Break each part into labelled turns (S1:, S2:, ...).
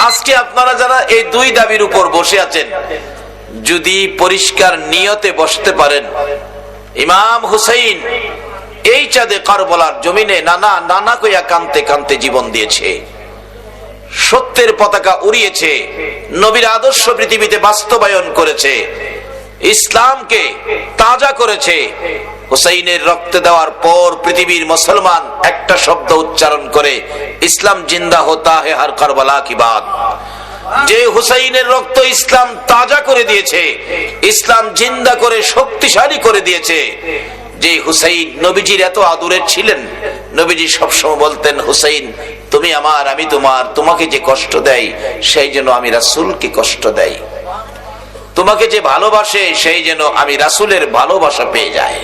S1: আজকে আপনারা যারা এই দুই দাবির উপর বসে আছেন, যদি পরিষ্কার নিয়তে বসতে পারেন, ইমাম হুসাইন এই চাঁদে কারবালার জমিনে নানা নানা কইয়া কানতে কানতে জীবন দিয়েছে, সত্যের পতাকা উড়িয়েছে, নবীর আদর্শ পৃথিবীতে বাস্তবায়ন করেছে, ইসলামকে তাজা করেছে। হুসাইনের রক্ত দেওয়ার পর পৃথিবীর মুসলমান একটা শব্দ উচ্চারণ করে, ইসলাম জিন্দা হোতা হে হর কারবালা কি বাত। যে হুসাইনের রক্ত ইসলাম তাজা করে দিয়েছে, ইসলাম জিন্দা করে শক্তিশালী করে দিয়েছে। যে হুসাইন নবীজির এত আদরের ছিলেন, নবীজি সবসময় বলতেন, হুসাইন তুমি আমার, আমি তোমার, তোমাকে যে কষ্ট দেয় সেই যেন আমি রাসূলকে কষ্ট দেই, তোমাকে যে ভালোবাসে সেই যেন আমি রাসূলের ভালোবাসা পেয়ে যাই।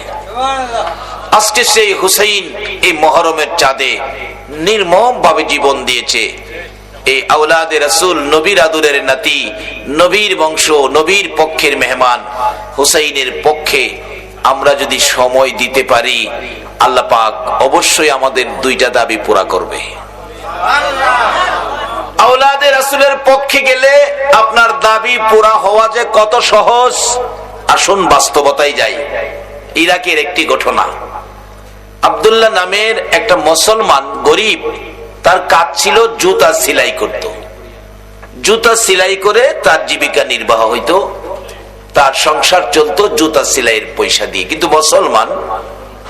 S1: আজকে সেই হুসাইন এই মুহররমের চাঁদে নির্মম ভাবে জীবন দিয়েছে। এই আওলাদে রাসূল, নবীর আদরের নাতি, নবীর বংশ, নবীর পক্ষের মেহমান হুসাইনের পক্ষে আমরা যদি সময় দিতে পারি, আল্লাহ পাক অবশ্যই আমাদের দুইটা দাবি পুরা করবে। আওলাদে রাসূলের পক্ষে গেলে আপনার দাবি পুরা হওয়া যে কত সহজ, আসুন বাস্তবতায় যাই। ইরাকের একটি ঘটনা, আব্দুল্লাহ নামের একটা মুসলমান গরিব, তার কাজ ছিল জুতা সেলাই করত। জুতা সেলাই করে তার জীবিকা নির্বাহ হইতো, তার সংসার চলতো জুতা সেলাইয়ের পয়সা দিয়ে। কিন্তু মুসলমান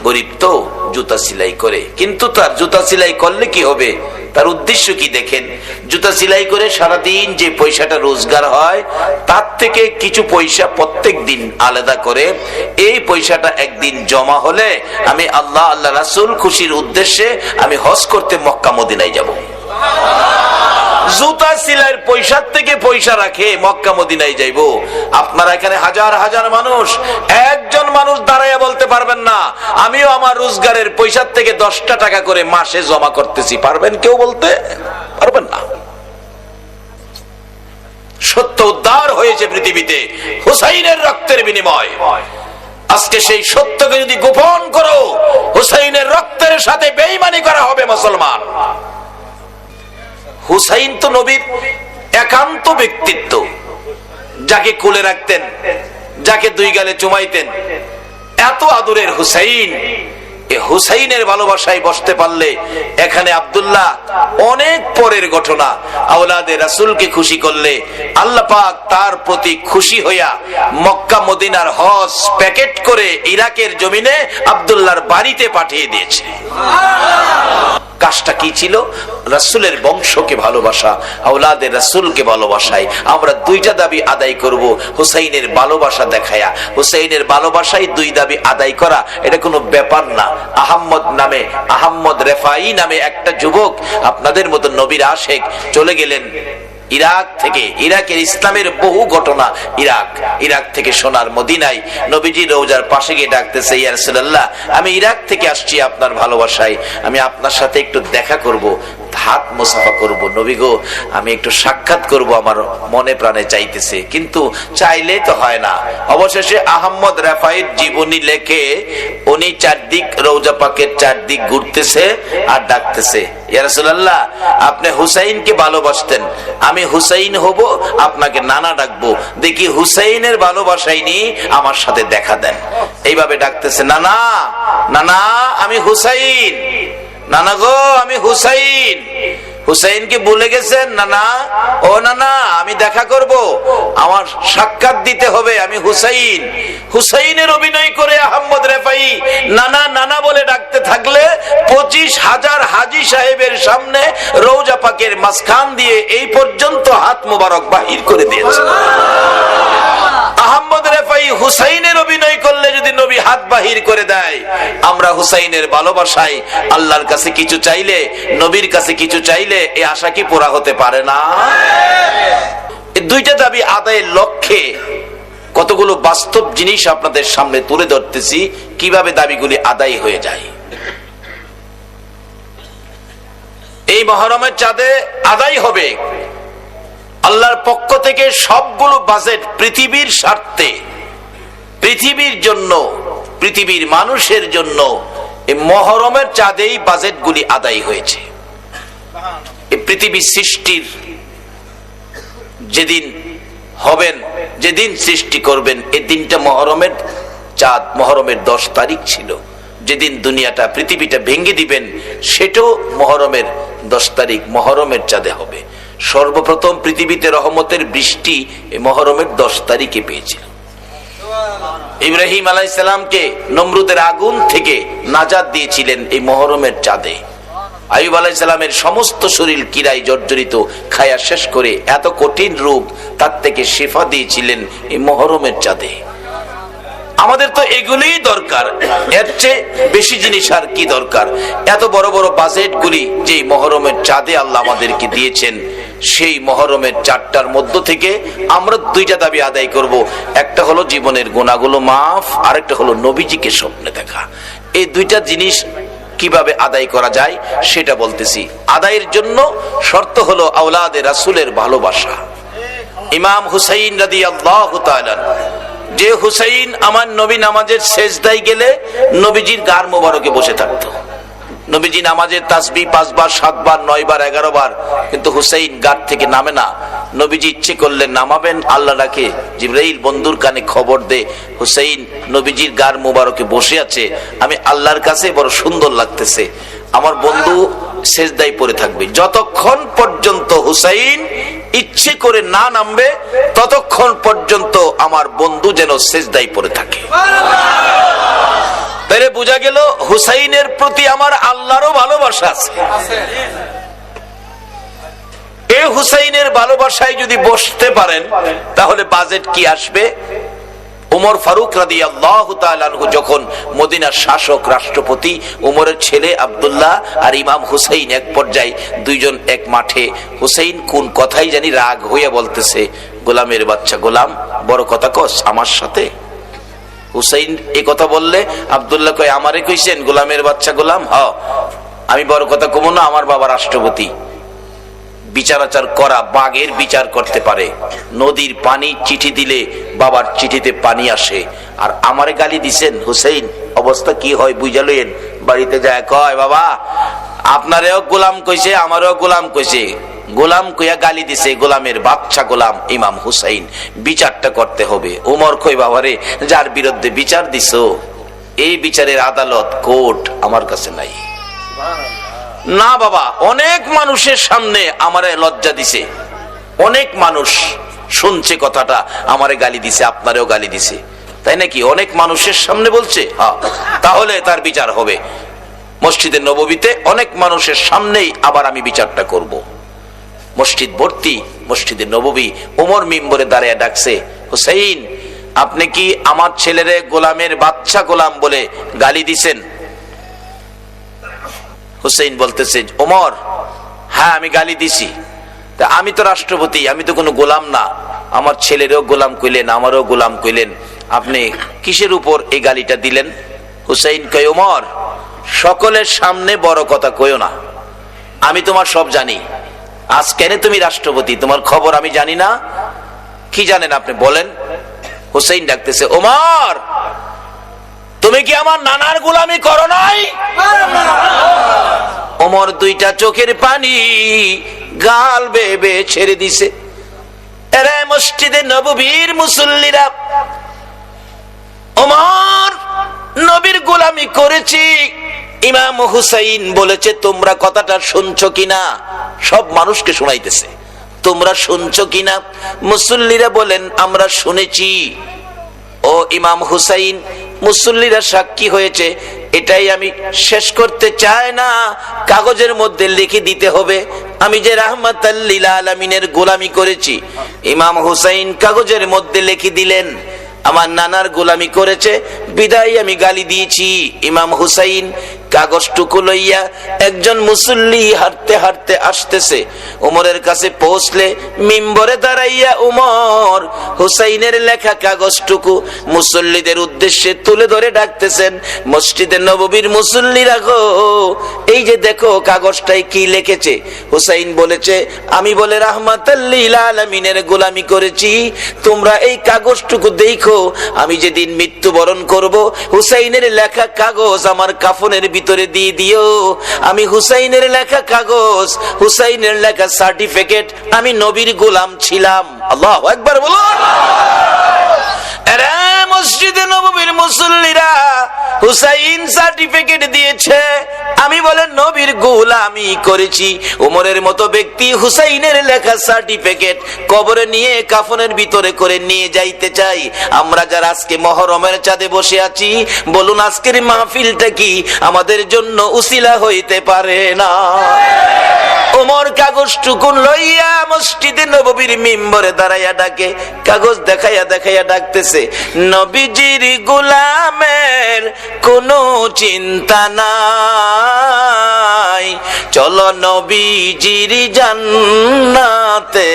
S1: গরিব তো জুতা সেলাই করে, কিন্তু তার জুতা সেলাই করলে কি হবে, তার উদ্দেশ্য কি দেখেন, জুতা সেলাই করে সারাদিন যে পয়সাটা রোজগার হয় তার থেকে কিছু পয়সা প্রত্যেক দিন আলাদা করে, এই পয়সাটা একদিন জমা হলে আমি আল্লাহ আল্লাহ রাসূল খুশির উদ্দেশ্যে আমি হজ করতে মক্কা মদিনায় যাব। জুতা সেলাইয়ের পয়সার থেকে পয়সা রাখে মক্কা মদিনায় যাইব। আপনারা এখানে হাজার হাজার মানুষ, একজন মানুষ দাঁড়াইয়া বলতে পারবেন না আমিও আমার রোজগারের পয়সার থেকে 10টা টাকা করে মাসে জমা করতেছি, পারবেন কেউ বলতে? পারবেন না। সত্য উদ্ধার হয়েছে পৃথিবীতে হুসাইনের রক্তের বিনিময়। আজকে সেই সত্যকে যদি গোপন করো, হুসাইনের রক্তের সাথে বেঈমানি করা হবে মুসলমান। হুসাইন তো নবীর একান্ত ব্যক্তিত্ব, যাকে কোলে রাখতেন, যাকে দুই গালে চুমাইতেন, এত আদরের হুসাইন। এই হুসাইনের ভালোবাসায় বসতে পারলে, এখানে আব্দুল্লাহ অনেক পরের ঘটনা, আওলাদে রাসূলকে খুশি করলে আল্লাহ পাক তার প্রতি খুশি হইয়া মক্কা মদিনার হজ প্যাকেট করে ইরাকের জমিনে আব্দুল্লাহর বাড়িতে পাঠিয়ে দিয়েছে। কাজটা কি ছিল? রাসূলের বংশকে ভালোবাসা, আওলাদে রাসূলকে ভালোবাসায় আমরা দুইটা দাবি আদায় করব। হুসাইনের ভালোবাসা দেখায়া, হুসাইনের ভালোবাসায় দুই দাবি আদায় করা এটা কোনো ব্যাপার না। আহমদ রেফাই নামে একটা যুবক, আপনাদের মতো নবীর আশেক, চলে গেলেন ইরাক থেকে। ইরাকের ইসলামের বহু ঘটনা, ইরাক থেকে সোনার মদিনায় নবীজি রওজার পাশে গিয়ে ডাকতেছে, ইয়া রাসূলুল্লাহ আমি ইরাক থেকে আসছি আপনার ভালোবাসায়, আমি আপনার সাথে একটু দেখা করব, হাত মুসাফা করব। নবী গো আমি একটু সাক্ষাৎ করব, আমার মনে প্রাণে চাইতেছে, কিন্তু চাইলেই তো হয় না। অবশেষে আহমদ রেফাইর জীবনী লেখে উনি চারদিক রওজা পাকের চারদিক ঘুরতেছে আর ডাকতেছে, ইয়া রাসূলুল্লাহ আপনি হুসাইনকে ভালোবাসতেন, আমি হুসাইন হব, আপনাকে নানা ডাকবো, দেখি হুসাইনের ভালোবাসাই নিয়ে আমার সাথে দেখা দেন। এইভাবে ডাকতেছে, নানা নানা আমি হুসাইন, নানা গো আমি হুসাইন। হুসাইনকে ভুলে গেছেন নানা? ও নানা আমি দেখা করব, আমার সাক্ষাৎ দিতে হবে, আমি হুসাইন। হুসাইনের অভিনয় করে আহমদ রেফাই নানা নানা বলে ডাকতে থাকলে 25,000 হাজী সাহেবের সামনে রওজা পাকের মাঝখান দিয়ে এই পর্যন্ত হাত মোবারক বাহির করে দিয়েছে। আহমদ রেফাই হুসাইনের অভিনয় করলে যদি নবী হাত বাহির করে দেয়, আমরা হুসাইনের ভালোবাসায় আল্লাহর কাছে কিছু চাইলে, নবীর কাছে কিছু চাইলে এই আশা কি পুরা হতে পারে না? এই দুইটা দাবি আদায়ের লক্ষ্যে কতগুলো বাস্তব জিনিস আপনাদের সামনে তুলে ধরতেছি, কিভাবে দাবিগুলি আদায় হয়ে যায়। এই মুহররমের চাঁদে আদায় হবে আল্লাহর পক্ষ থেকে সবগুলো বাজেট পৃথিবীর স্বার্থে, পৃথিবীর জন্য, পৃথিবীর মানুষের জন্য এই মুহররমের চাঁদেই বাজেটগুলি আদায় হয়েছে। এই পৃথিবী সৃষ্টির যেদিন হবেন, যেদিন সৃষ্টি করবেন, এই দিনটা মহরমের চাঁদ, মহরমের 10 তারিখ ছিল। যেদিন দুনিয়াটা পৃথিবীটা ভেঙে দিবেন সেটাও মহরমের 10 তারিখ, মহরমের চাঁদে হবে। সর্বপ্রথম পৃথিবীতে রহমতের বৃষ্টি এই মহরমের 10 তারিখে পেয়েছিল। ইব্রাহিম আলাইহিস সালামকে নমরুদের আগুন থেকে নাজাত দিয়েছিলেন এই মহরমের চাঁদে। আইয়ুব আলাইহিস সালামের সমস্ত শরীর কিরায় জর্জরিত, খায়া শেষ করে এত কঠিন রোগ, তার থেকে শিফা দিয়েছিলেন এই মহরমের চাঁদে। আমাদের তো এগুলোই দরকার, এর চেয়ে বেশি জিনিস আর কি দরকার? এত বড় বড় বাজেটগুলি যে মহরমের চাঁদে আল্লাহ আমাদেরকে দিয়েছেন, সেই মহরমের চাঁদটার মধ্য থেকে আমরা 2টা দাবি আদায় করব। একটা হলো জীবনের গুনাহগুলো মাফ, আরেকটা হলো নবীজিকে স্বপ্নে দেখা। এই 2টা জিনিস কিভাবে আদায় করা যায় সেটা বলতেছি। আদায়ের জন্য শর্ত হলো আওলাদে রাসূলের ভালোবাসা। ইমাম হুসাইন রাদিয়াল্লাহু তাআলা, যে হুসাইন আমার নবী নামাজের সেজদায় গেলে নবীজির গার মোবারকে বসে থাকতো। নবীজি নামাজের তাসবিহ 5 বার, 7 বার, 9 বার, 11 বার, কিন্তু হুসাইন গার থেকে নামে না। নবীজি ইচ্ছে করলে নামাবেন, আল্লাহ ডাকে জিবরাইল বন্ধুর কানে খবর দে হুসাইন নবীজির গার মোবারকে বসে আছে, আমি আল্লাহর কাছে বড় সুন্দর লাগতেছে, আমার বন্ধু সেজদায় পড়ে থাকবে। যতক্ষণ পর্যন্ত হুসাইন ইচ্ছে করে না নামবে ততক্ষণ পর্যন্ত আমার বন্ধু যেন সেজদায় পড়ে থাকে। তাহলে বোঝা গেল হুসাইনের প্রতি আমার আল্লাহরও ভালোবাসা আছে। এই হুসাইনের ভালোবাসায় যদি বসতে পারেন তাহলে বাজেট কি আসবে? উমর ফারুক রাদিয়াল্লাহু তাআলা আনহু যখন মদিনার শাসক, রাষ্ট্রপতি, উমরের ছেলে আব্দুল্লাহ আর ইমাম হুসাইন এক পর্যায়ে 2 জন এক মাঠে, হুসাইন কোন কথাই জানি রাগ হইয়া বলতেছে, গোলামের বাচ্চা গোলাম, বড় কথা কস আমার সাথে। হুসাইন এই কথা বললে আব্দুল্লাহ কয়, আমারে কইছেন গোলামের বাচ্চা গোলাম? আমি বড় কথা কমো না, আমার বাবা রাষ্ট্রপতি, বিচারাচার করা, বাঘের বিচার করতে পারে। নদীর পানি চিঠি দিলে বাবার চিঠিতে পানি আসে, আর আমারে গালি দিছেন হুসাইন, অবস্থা কি হয় বুঝা লইেন। বাড়িতে যায় কয়, বাবা আপনারেও গোলাম কইছে, আমারও গোলাম কইছে, গোলাম কইয়া গালি দিছে গোলামের বাচ্চা গোলাম ইমাম হুসাইন, বিচারটা করতে হবে। উমর কই, বাবারে যার বিরুদ্ধে বিচার দিছো এই বিচারের আদালত, কোর্ট আমার কাছে নাই। না বাবা, অনেক মানুষের সামনে আমারে লজ্জা দিছে, অনেক মানুষ শুনছে কথাটা, আমারে গালি দিছে, আপনারেও গালি দিছে, তাই নাকি? অনেক মানুষের সামনে বলছে, হ্যাঁ, তাহলে তার বিচার হবে। মসজিদে নববীতে অনেক মানুষের সামনেই আবার আমি বিচারটা করব। মসজিদ ভর্তি, মসজিদে নববী, ওমর মিম্বরে দাঁড়িয়ে ডাকছে, হুসাইন আপনি কি আমার ছেলেরে গোলামের বাচ্চা গোলাম বলে গালি দিছেন? হুসাইন বলতেছে, ওমর হ্যাঁ আমি গালি দিছি, তা আমি তো রাষ্ট্রপতি, আমি তো কোনো গোলাম না, আমার ছেলেরও গোলাম কইলেন, আমারও গোলাম কইলেন, আপনি কিসের উপর এই গালিটা দিলেন? হুসাইন কয়, ওমর সকলের সামনে বড় কথা কইও না, আমি তোমার সব জানি, আজ কেন তুমি রাষ্ট্রপতি, তোমার খবর আমি জানি না? কি জানেন আপনি বলেন? হুসাইন ডাকতেছে, ওমর তুমি কি আমার নানার গোলামি করো নাই? ওমর 2টা চোখের পানি গাল বেয়ে ছেড়ে দিছে। এরে মসজিদে নববীর মুসল্লিরা, ওমর নবীর গোলামি করেছি, ইমাম হুসাইন বলেছে, তোমরা কথাটা শুনছো কিনা? সব মানুষকে শোনাইতেছে, তোমরা শুনছো কিনা? মুসল্লিরা বলেন, আমরা শুনেছি। ও ইমাম হুসাইন, মুসল্লিরা সাক্ষী হয়েছে, এটাই আমি শেষ করতে চাই না, কাগজের মধ্যে লিখে দিতে হবে আমি যে রাহমাতাল লিল আলামিনের গোলামি করেছি। ইমাম হুসাইন কাগজের মধ্যে লিখে দিলেন, আমার নানার গোলামি করেছে বিদায় আমি গালি দিয়েছি। ইমাম হুসাইন কাগজটুকু লইয়া একজন মুসল্লি হাঁটতে হাঁটতে আসতেছে, উমরের কাছে পৌঁছলে মিম্বরে দাঁড়াইয়া উমর হুসাইনের লেখা কাগজটুকু মুসল্লিদের উদ্দেশ্যে তুলে ধরে ডাকতেছেন, মসজিদে নববীর মুসল্লিরা গো, এই যে দেখো কাগজটায় কি লিখেছে। হুসাইন বলেছে, আমি বলে রাহমাতাল লিল আলামিনের গোলামি করেছি, তোমরা এই কাগজটুকু দেখো, আমি যেদিন মৃত্যুবরণ করব হুসাইনের লেখা কাগজ আমার কাফনের ভিতরে দিয়ে দিও। আমি হুসাইনের লেখা কাগজ, হুসাইনের লেখা সার্টিফিকেট, আমি নবীর গোলাম ছিলাম। আল্লাহু আকবার বলুন। মসজিদে নববীর মুসল্লিরা, হুসাইন সার্টিফিকেট দিয়েছে, আমি বলেন নবীর গোলামি করেছি। উমরের মতো ব্যক্তি হুসাইনের লেখা সার্টিফিকেট কবরে নিয়ে কাফনের ভিতরে করে নিয়ে যাইতে চাই। আমরা যারা আজকে মহরমের চাঁদে বসে আছি, বলুন আজকের মাহফিলটা কি আমাদের জন্য উসিলা হইতে পারে না? ওমর কাগজ টুকুন লইয়া মসজিদে নববীর মিম্বরে দাঁড়াইয়া ডাকে, কাগজ দেখাইয়া দেখাইয়া ডাকতেছে, নবীজির গোলামের কোনো চিন্তা নাই, চলো নবীজির জান্নাতে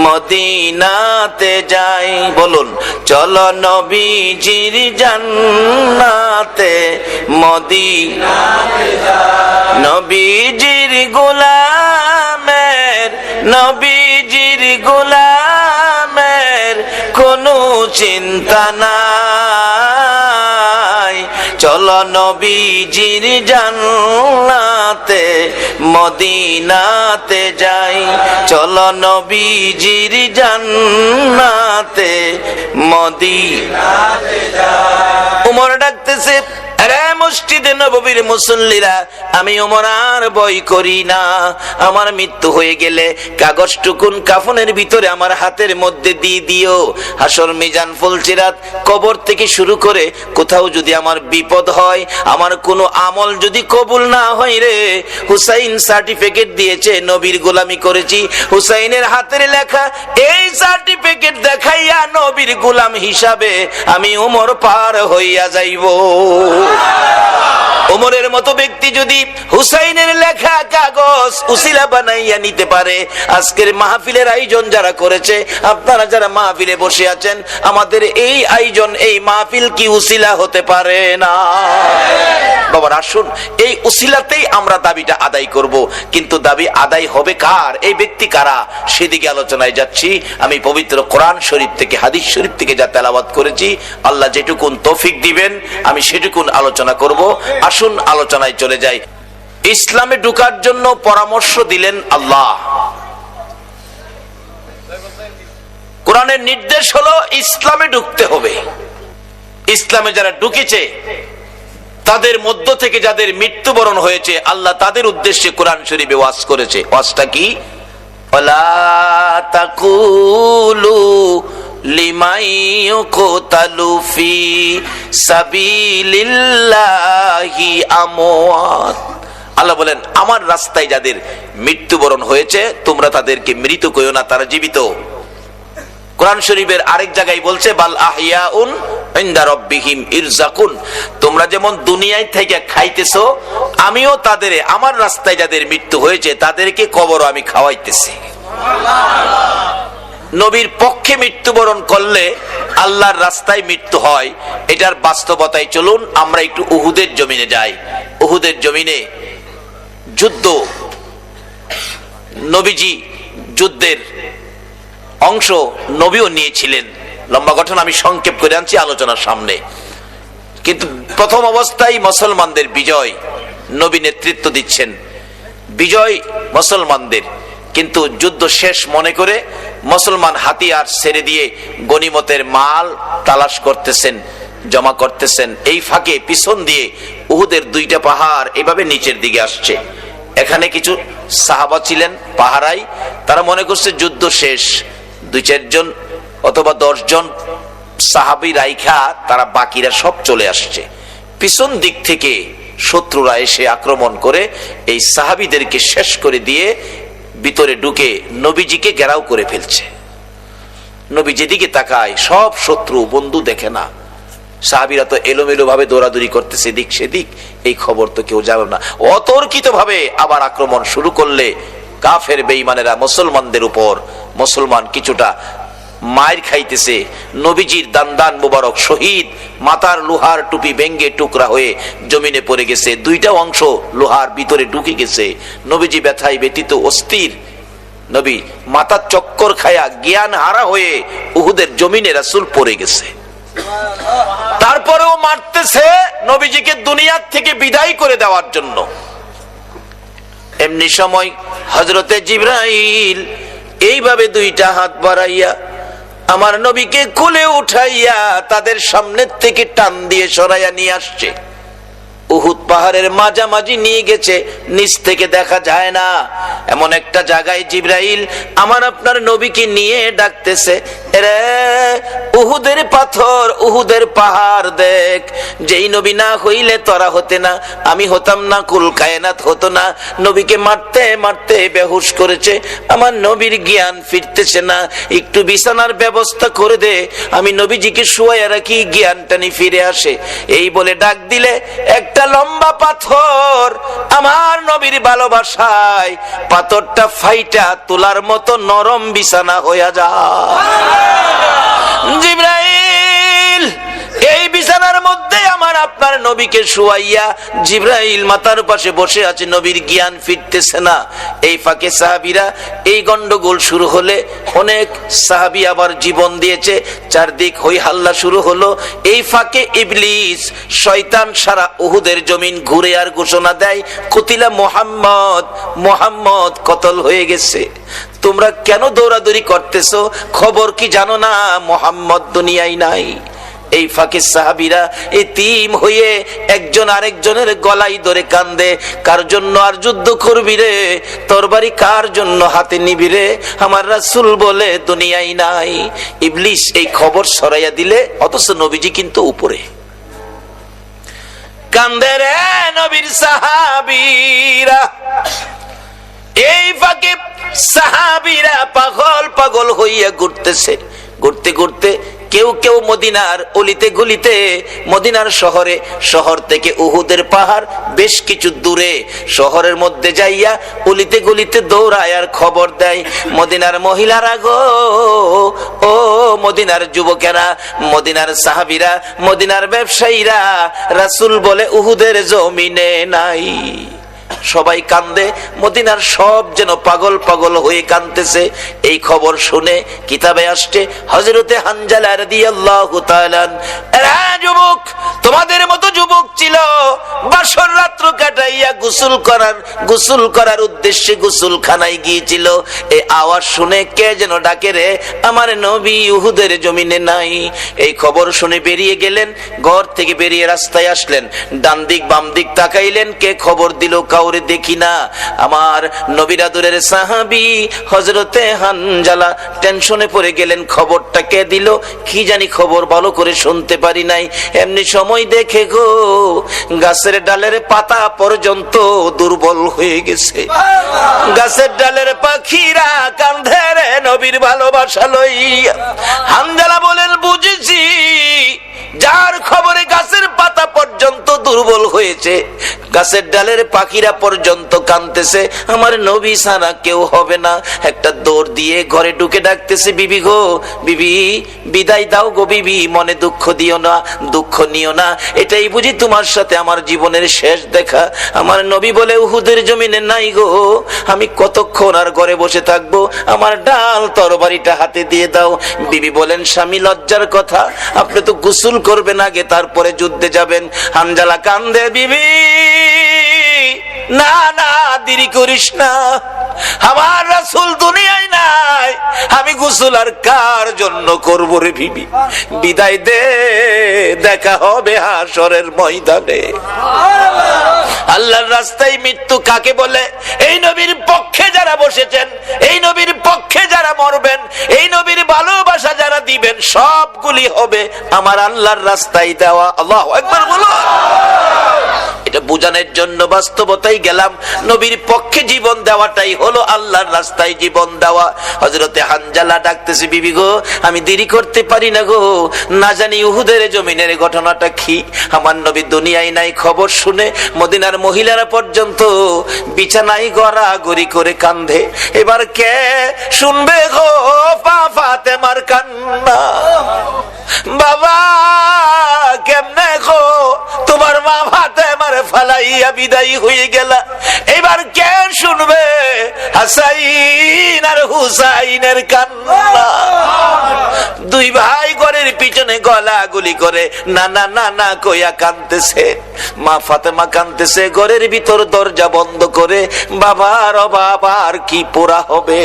S1: মদিনাতে যাই। বলুন, চলো নবীজির জান্নাতে মদিনাতে যাই। নবীজির গোলামের, নবীজির গোলামের কোনো চিন্তা নাই, চলো নবীজির জান্নাতে মদিনাতে যাই, চলো নবীজির জান্নাতে মদিনাতে যাই। উমর ডাকতেছে, আরে মসজিদে নববীর মুসল্লিরা, আমি ওমর আর ভয় করি না। আমার মৃত্যু হয়ে গেলে কাগজ টুকুন কাফনের ভিতরে আমার হাতের মধ্যে দিয়ে দিও। হাসর মিজান ফুলসিরাত কবর থেকে শুরু করে কোথাও যদি আমার বিপদ হয়, আমার কোনো আমল যদি কবুল না হয় রে, হুসাইন সার্টিফিকেট দিয়েছে নবীর গোলামি করেছি, হুসাইনের হাতের লেখা এই সার্টিফিকেট দেখাইয়া নবীর গোলাম হিসাবে আমি ওমর পার হইয়া যাইব। ওমরের মতো ব্যক্তি যদি হুসাইনের লেখা কাগজ উসিলা বানাইয়া নিতে পারে, আজকের মাহফিলের আয়োজন যারা করেছে, আপনারা যারা মাহফিলে বসে আছেন, আমাদের এই আয়োজন, এই মাহফিল কি উসিলা হতে পারে না? বাবার আসুন, এই উসিলাতেই আমরা দাবিটা আদায় করব। কিন্তু দাবি আদায় হবে কার? এই ব্যক্তি কারা? সেদিকে আলোচনায় যাচ্ছি। আমি পবিত্র কোরআন শরীফ থেকে, হাদিস শরীফ থেকে যা তেলাওয়াত করেছি, আল্লাহ যেটুকুন তৌফিক দিবেন আমি সেটুকুন আলোচনা করব। আসুন আলোচনায় চলে যাই। ইসলামে ঢোকার জন্য পরামর্শ দিলেন আল্লাহ। কোরআনের নির্দেশ হলো ইসলামে ঢুকতে হবে। ইসলামে যারা ঢুকেছে তাদের মধ্য থেকে যাদের মৃত্যুবরণ হয়েছে, আল্লাহ তাদের উদ্দেশ্যে কোরআন শরীফে ওয়াজ করেছে। ওয়াজটা কি? ওয়ালা তাকুলু লিমান ইউকতালু ফি সাবিলিল্লাহি আমওয়াত। আল্লাহ বলেন, আমার রাস্তায় যাদের মৃত্যুবরণ হয়েছে তোমরা তাদেরকে মৃত কইও না, তারা জীবিত। কোরআন শরীফের আরেক জায়গায় বলছে, বাল আহইয়াউন ইনদা রাব্বিহিম ইরযাকুন। তোমরা যেমন দুনিয়ায় থেকে খাইতেছো, আমিও তাদের, আমার রাস্তায় যাদের মৃত্যু হয়েছে তাদেরকে কবর আমি খাওয়াইতেছি। নবীর পক্ষে মৃত্যুবরণ করলে আল্লাহর রাস্তায় মৃত্যু হয়, এটার বাস্তবতায় চলুন আমরা একটু উহুদের জমিনে যাই। উহুদের জমিনে যুদ্ধ, নবীজি যুদ্ধের অংশ নবীও নিয়েছিলেন। লম্বা ঘটনা আমি সংক্ষেপ করে আনছি আলোচনার সামনে। কিন্তু প্রথম অবস্থায় মুসলমানদের বিজয়, নবী নেতৃত্ব দিচ্ছেন, বিজয় মুসলমানদের। কিন্তু যুদ্ধ শেষ মনে করে মুসলমান হাতিয়ার ছেড়ে দিয়ে গনিমতের মাল তালাশ করতেছেন, জমা করতেছেন। এই ফাঁকে পিছন দিয়ে উহুদের দুইটা পাহাড় এভাবে নিচের দিকে আসছে। এখানে কিছু সাহাবা ছিলেন পাহারাই, তারা মনে করছে যুদ্ধ শেষ, 2-4 জন অথবা 10 জন সাহাবী রাইখা তারা বাকিরা সব চলে আসছে। পিছন দিক থেকে শত্রুরা এসে আক্রমণ করে এই সাহাবীদেরকে শেষ করে দিয়ে ভিতরে ঢুকে নবীজিকে ঘেরাও করে ফেলছে। নবী যেদিকে তাকায় সব শত্রু, বন্ধু দেখে না। সাহাবীরা তো এলোমেলো ভাবে দৌড়াদৌড়ি করতেছে দিক সেদিক, এই খবর তো কেউ জানে না। অতর্কিত ভাবে আবার আক্রমণ শুরু করলে কাফের বেঈমানেরা মুসলমানদের উপর, মুসলমান কিছুটা মায়ের খাইতেছে। নবীজির দান মুবারক শহীদ, মাথার লোহার টুপি ভেঙ্গে টুকরা হয়ে জমিনে পড়ে গেছে, 2টা অংশ লোহার ভিতরে ঢুকে গেছে। নবীজি ব্যথায় ব্যতীত অস্থির, নবী মাথার চক্কর খায়া জ্ঞান হারা হয়ে উহুদের জমিনে রাসূল পড়ে গেছে। তারপরেও মারতেছে নবীজিকে দুনিয়ার থেকে বিদায় করে দেওয়ার জন্য। এমনি সময় হযরতে জিবরাইল এইভাবে দুইটা হাত বাড়াইয়া আমার নবীকে কোলে উঠাইয়া তাদের সামনের থেকে টান দিয়ে সরাইয়া নিয়ে আসছে। উহুদ পাহাড়ের মাঝামাঝি নিয়ে গেছে, নিচ থেকে দেখা যায় না এমন একটা জায়গায় জিবরাইল আমার আপনার নবীকে নিয়ে ডাকতেছে, রে উহুদের পাথর, উহুদের পাহাড় দেখ, যেই নবী না হইলে তোরা হতে না, আমি হতাম না, কুল কায়নাত হতো না। নবীকে মারতে মারতে বেহুশ করেছে, আমার নবীর জ্ঞান ফিরতেছে না, একটু বিছানার ব্যবস্থা করে দে, আমি নবীজিকে শুয়াইয়া রাখি, জ্ঞানটানি ফিরে আসে। এই বলে ডাক দিলে একটা লম্বা পাথর আমার নবীর ভালোবাসায় পাথরটা ফাইটা তোলার মতো নরম বিছানা হইয়া যায়। জিবরাইল এই বিছানার মধ্যে আমার আপনার নবীকে শুয়াইয়া জিবরাইল মাথার পাশে বসে আছে, নবীর জ্ঞান ফিরতেছে না। এই ফাঁকে সাহাবীরা এই গন্ডগোল শুরু হলে অনেক সাহাবী আবার জীবন দিয়েছে, চারদিক হই হাল্লা শুরু হলো। এই ফাঁকে ইবলিস শয়তান সারা উহুদের জমিন ঘুরে আর ঘোষণা দেয়, কুতিলা মুহাম্মদ, মুহাম্মদ কতল হয়ে গেছে। তোমরা কেন দৌড়াদৌড়ি করতেছো? খবর কি জানো না মুহাম্মদ দুনিয়ায় নাই? এই ফাঁকে সাহাবীরা এতিম হয়ে একজন আরেকজনের গলায় ধরে কান্দে, কার জন্য আর যুদ্ধ করবি রে, তরবারি কার জন্য হাতে নিবি রে, আমার রাসূল বলে দুনিয়ায় নাই। ইবলিস এই খবর ছড়াইয়া দিলে, অথচ নবীজি কিন্তু উপরে কান্দে রে নবীর সাহাবীরা। এই ফাঁকে সাহাবীরা পাগল পাগল হইয়া ঘুরতেছে, ঘুরতে ঘুরতে কেউ কেউ মদিনার অলিতে গলিতে, মদিনার শহরে, শহর থেকে উহুদের পাহাড় বেশ কিছু দূরে, শহরের মধ্যে যাইয়া অলিতে গলিতে দৌড়ায় আর খবর দেয়, মদিনার মহিলারা গো, ও মদিনার যুবকেরা, মদিনার সাহাবীরা, মদিনার ব্যবসায়ীরা, রাসূল বলে উহুদের জমিনে নাই। সবাই কান্দে, মদিনার সব যেন পাগল পাগল হয়ে কাঁদতেছে। এই খবর শুনে কিতাবে আসছে হযরতে হানজালা রাদিয়াল্লাহু তাআলা, এরা যুবক, তোমাদের মতো যুবক ছিল, বাসর রাত্র কাটাইয়া গোসল করার উদ্দেশ্যে গোসলখানায় গিয়েছিল। এই আওয়াজ শুনে কে যেন ডাকে রে, আমার নবী উহুদের জমিনে নাই। এই খবর শুনে বেরিয়ে গেলেন, ঘর থেকে বেরিয়ে রাস্তায় আসলেন, ডান দিক বাম দিক তাকাইলেন, কে খবর দিল কাউরে দেখি না। আমার নবীর আদরের সাহাবী হযরতে হানজালা টেনশনে পড়ে গেলেন, খবরটা কে দিল কি জানি, খবর ভালো করে শুনতে পারি নাই। এমনি সময় দেখে গো, গাছের ডালের পাতা পর্যন্ত দুর্বল হয়ে গেছে, গাছের ডালের পাখিরা কাঁধে রে নবীর ভালোবাসা লইয়া। হানজালা বলেন, বুঝেছি, যার খবরে গাছের পাতা পর্যন্ত দুর্বল হয়েছে, গাছের ডালের পাখিরা পর্যন্ত কাঁদতেছে, আমার নবী ছাড়া কেউ হবে না। একটা দৌড় দিয়ে ঘরে ঢুকে ডাকতেছে, বিবি গো, বিবি বিদায় দাও গো বিবি, মনে দুঃখ দিও না, দুঃখ নিও না, এটাই বুঝি তোমার সাথে আমার জীবনের শেষ দেখা। আমার নবী বলে উহুদের জমিনে নাই গো, আমি কতক্ষণ আর ঘরে বসে থাকবো, আমার ডাল তরবারিটা হাতে দিয়ে দাও। বিবি বলেন, স্বামী লজ্জার কথা, আপনি তো গোসল করবেন আগে, তারপরে যুদ্ধে যাবেন। হানজালা কান্দে, বিবি না না, দেরি করিস না, আমার রাসূল দুনিয়ায় নাই, আমি গোসল আর কার জন্য করব রে বিবি, বিদায় দে, দেখা হবে হাশরের ময়দানে। আল্লাহর রাস্তায় মৃত্যু কাকে বলে? এই নবীর পক্ষে যারা বসেছেন, এই নবীর পক্ষে যারা মরবেন, এই নবীর ভালোবাসা যারা দিবেন, সবগুলি হবে আমার আল্লাহর রাস্তায় দেওয়া। আল্লাহু আকবার বলো। এটা বোঝানোর জন্য বাস্তবতাই গেলাম, নবীর পক্ষে জীবন দেওয়াটাই হলো আল্লাহর রাস্তায় জীবন দেওয়া। হযরতে হানজালা ডাকতেছে, বিবি গো, আমি দেরি করতে পারি না গো, না জানি উহুদের জমিনের ঘটনাটা কি। আমার নবী দুনিয়ায় নাই খবর শুনে মদিনার মহিলারা পর্যন্ত বিছানায় গড়াগড়ি করে কান্দে। এবার কে শুনবে গো ফাতেমার কান্না? বাবা কেমনে গো, তোমার মা ফাতেমার ফালাইয়া বিদায়ী হয়ে গেল, এবার কে শুনবে হাসাইন আর হুসাইনের কান্না? দুই ভাই ঘরের পিছনে গলাগুলি করে না না না না কইয়া কাঁদতেছে। মা ফাতেমা কাঁদতেছে ঘরের ভিতর দরজা বন্ধ করে। বাবার বাবা আর কি পোড়া হবে।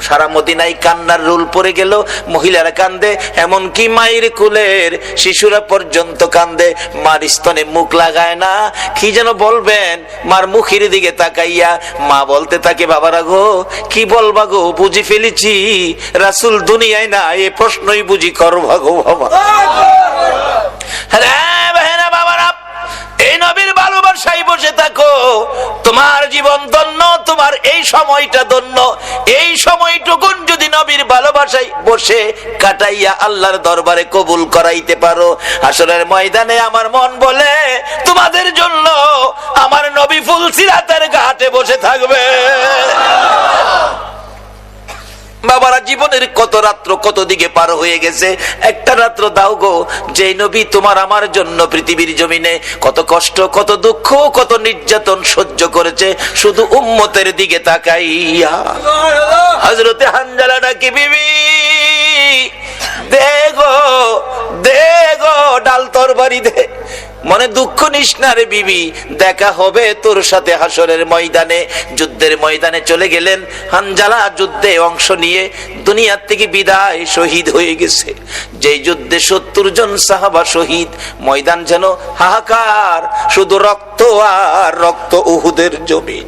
S1: সারা মদিনায় কান্নার রোল পড়ে গেল। মহিলারা কান্দে, এমনকি মায়ের কুলের শিশুরা পর্যন্ত কান্দে। মার স্তনে মুখ লাগায় না, কি যেন বলবেন, মার মুখের দিকে তাকাইয়া মা বলতে থাকে, বাবারা গো কি বলবা গো, বুঝি ফেলেছি রাসূল দুনিয়ায় না, এ প্রশ্নই বুঝি করবা গো বাবা। এই নবীর ভালোবাসায় বসে থাকো, তোমার জীবন ধন্য, তোমার এই সময়টা ধন্য। এই সময়টুকুন যদি নবীর ভালোবাসায় বসে কাটাইয়া আল্লাহর দরবারে কবুল করাইতে পারো, হাসরের ময়দানে আমার মন বলে তোমাদের জন্য আমার নবী ফুলসিরাতের ঘাটে বসে থাকবে। বাবারা, জীবনের কত রাত্র কত দিকে পার হয়ে গেছে, একটা রাত্র দাও গো যে নবী তোমার আমার জন্য পৃথিবীর জমিনে কত কষ্ট, কত দুঃখ, কত নির্যাতন সহ্য করেছে, শুধু উম্মতের দিকে তাকাইয়া। হযরতে হানজালা ডাকে, বিবি দে গো দে গো ডাল তরবারি দে। মনে দুঃখ নিস না রে বিবি, দেখা হবে তোর সাথে হাসরের ময়দানে। যুদ্ধের ময়দানে চলে গেলেন হানজালা, যুদ্ধে অংশ নিয়ে দুনিয়ার থেকে বিদায়, শহীদ হয়ে গেছে। যেই যুদ্ধে 70 জন সাহাবা শহীদ, ময়দান যেন হাহাকার, শুধু রক্ত আর রক্ত। উহুদের জমি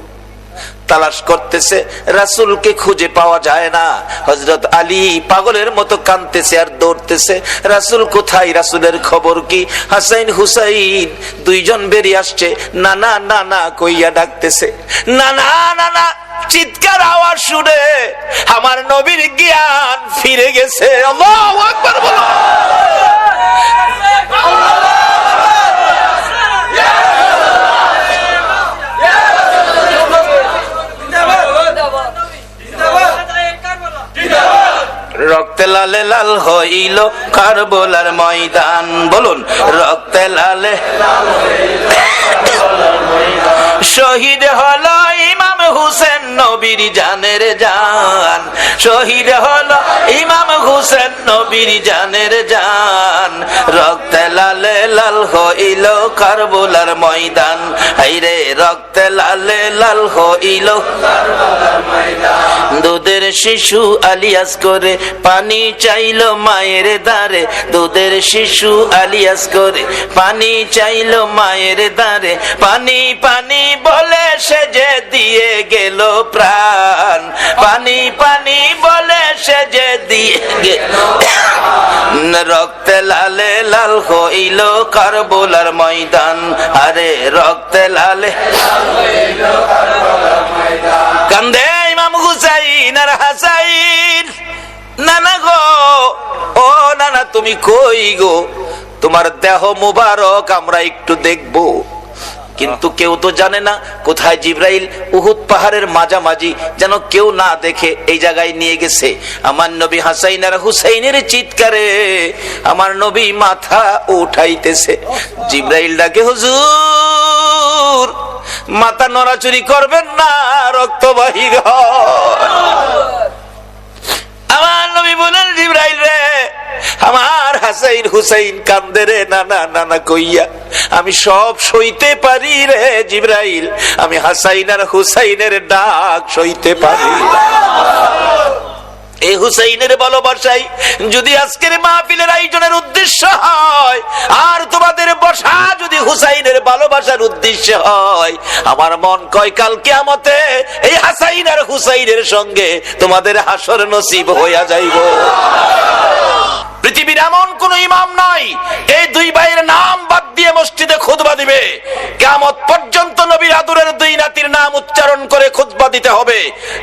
S1: তালাশ করতেছে, রাসূলকে খুঁজে পাওয়া যায় না। হযরত আলী পাগলের মতো কাঁদতেছে আর দৌড়তেছে, রাসূল কোথায়, রাসূলের খবর কি? হাসাইন হুসাইন দুইজন বেরিয়ে আসছে, না না না না কইয়া ডাকতেছে। না না না না চিৎকার আওয়াজ শুনে আমার নবীর জ্ঞান ফিরে গেছে। আল্লাহু আকবার বলো। রক্তে লালে লাল হইল কারবালার ময়দান, বলুন রক্তে লালে শহীদ হলো ইমাম হুসেন নবীর জানের জান। শহীদ হলো ইমাম হুসেন নবীর জানের জান। রক্তে লালে লাল হইল কারবালার ময়দান, হায়রে রক্তে লালে লাল হইল কারবালার ময়দান। দুধের শিশু আলিয়াস করে পানি চাইলো মায়ের দ্বারে, দুধের শিশু আলিয়াস করে পানি চাইলো মায়ের দ্বারে। পানি পানি বলে সে যে দিয়ে গেল প্রাণ, পানি পানি বলে সে যে দিয়ে গেল। রক্তে লালে লাল হইল কারবালার ময়দান, আরে রক্তে লালে কান্দে ইমাম হুসাইন আর হাসাইন। নানা গো, ও নানা তুমি কই গো, তোমার দেহ মুবারক আমরা একটু দেখবো। কিন্তু কেউ তো জানে না কোথায় জিবরাইল উহুদ পাহাড়ের মাঝামাঝি যেন কেউ না দেখে এই জায়গায় নিয়ে গেছে। আমার নবী হাসাইন আর হুসাইনের চিৎকারে আমার নবী মাথা উঠাইতেছে। জিবরাইল ডাকে, হুজুর মাথা নড়াচড়ি করবেন না, রক্ত বাহির হয়। আমার নবী বলেন, জিবরাইল রে আমার হাসাইন হুসাইন কান্দে রে, নানা নানা কইয়া আমি সব সইতে পারি রে জিবরাইল, আমি হাসাইন আর হুসাইনের ডাক সইতে পারি। এই হুসাইনের ভালোবাসাই যদি আজকের মাহফিলের আয়োজনের উদ্দেশ্য হয়, আর তোমাদের বসা যদি হুসাইনের ভালোবাসার উদ্দেশ্য হয়, আমার মন কয় কাল কিয়ামতে এই হাসাইন আর হুসাইনের সঙ্গে তোমাদের হাসর নসিব হইয়া যাইব। পৃথিবীর এমন কোন ইমাম নাই এই দুই ভাইয়ের নাম বাদ দিয়ে মসজিদে খুতবা দিবে। কিয়ামত পর্যন্ত নবীর আদরের দুই নাতির নাম উচ্চারণ করে খুতবা দিতে হবে।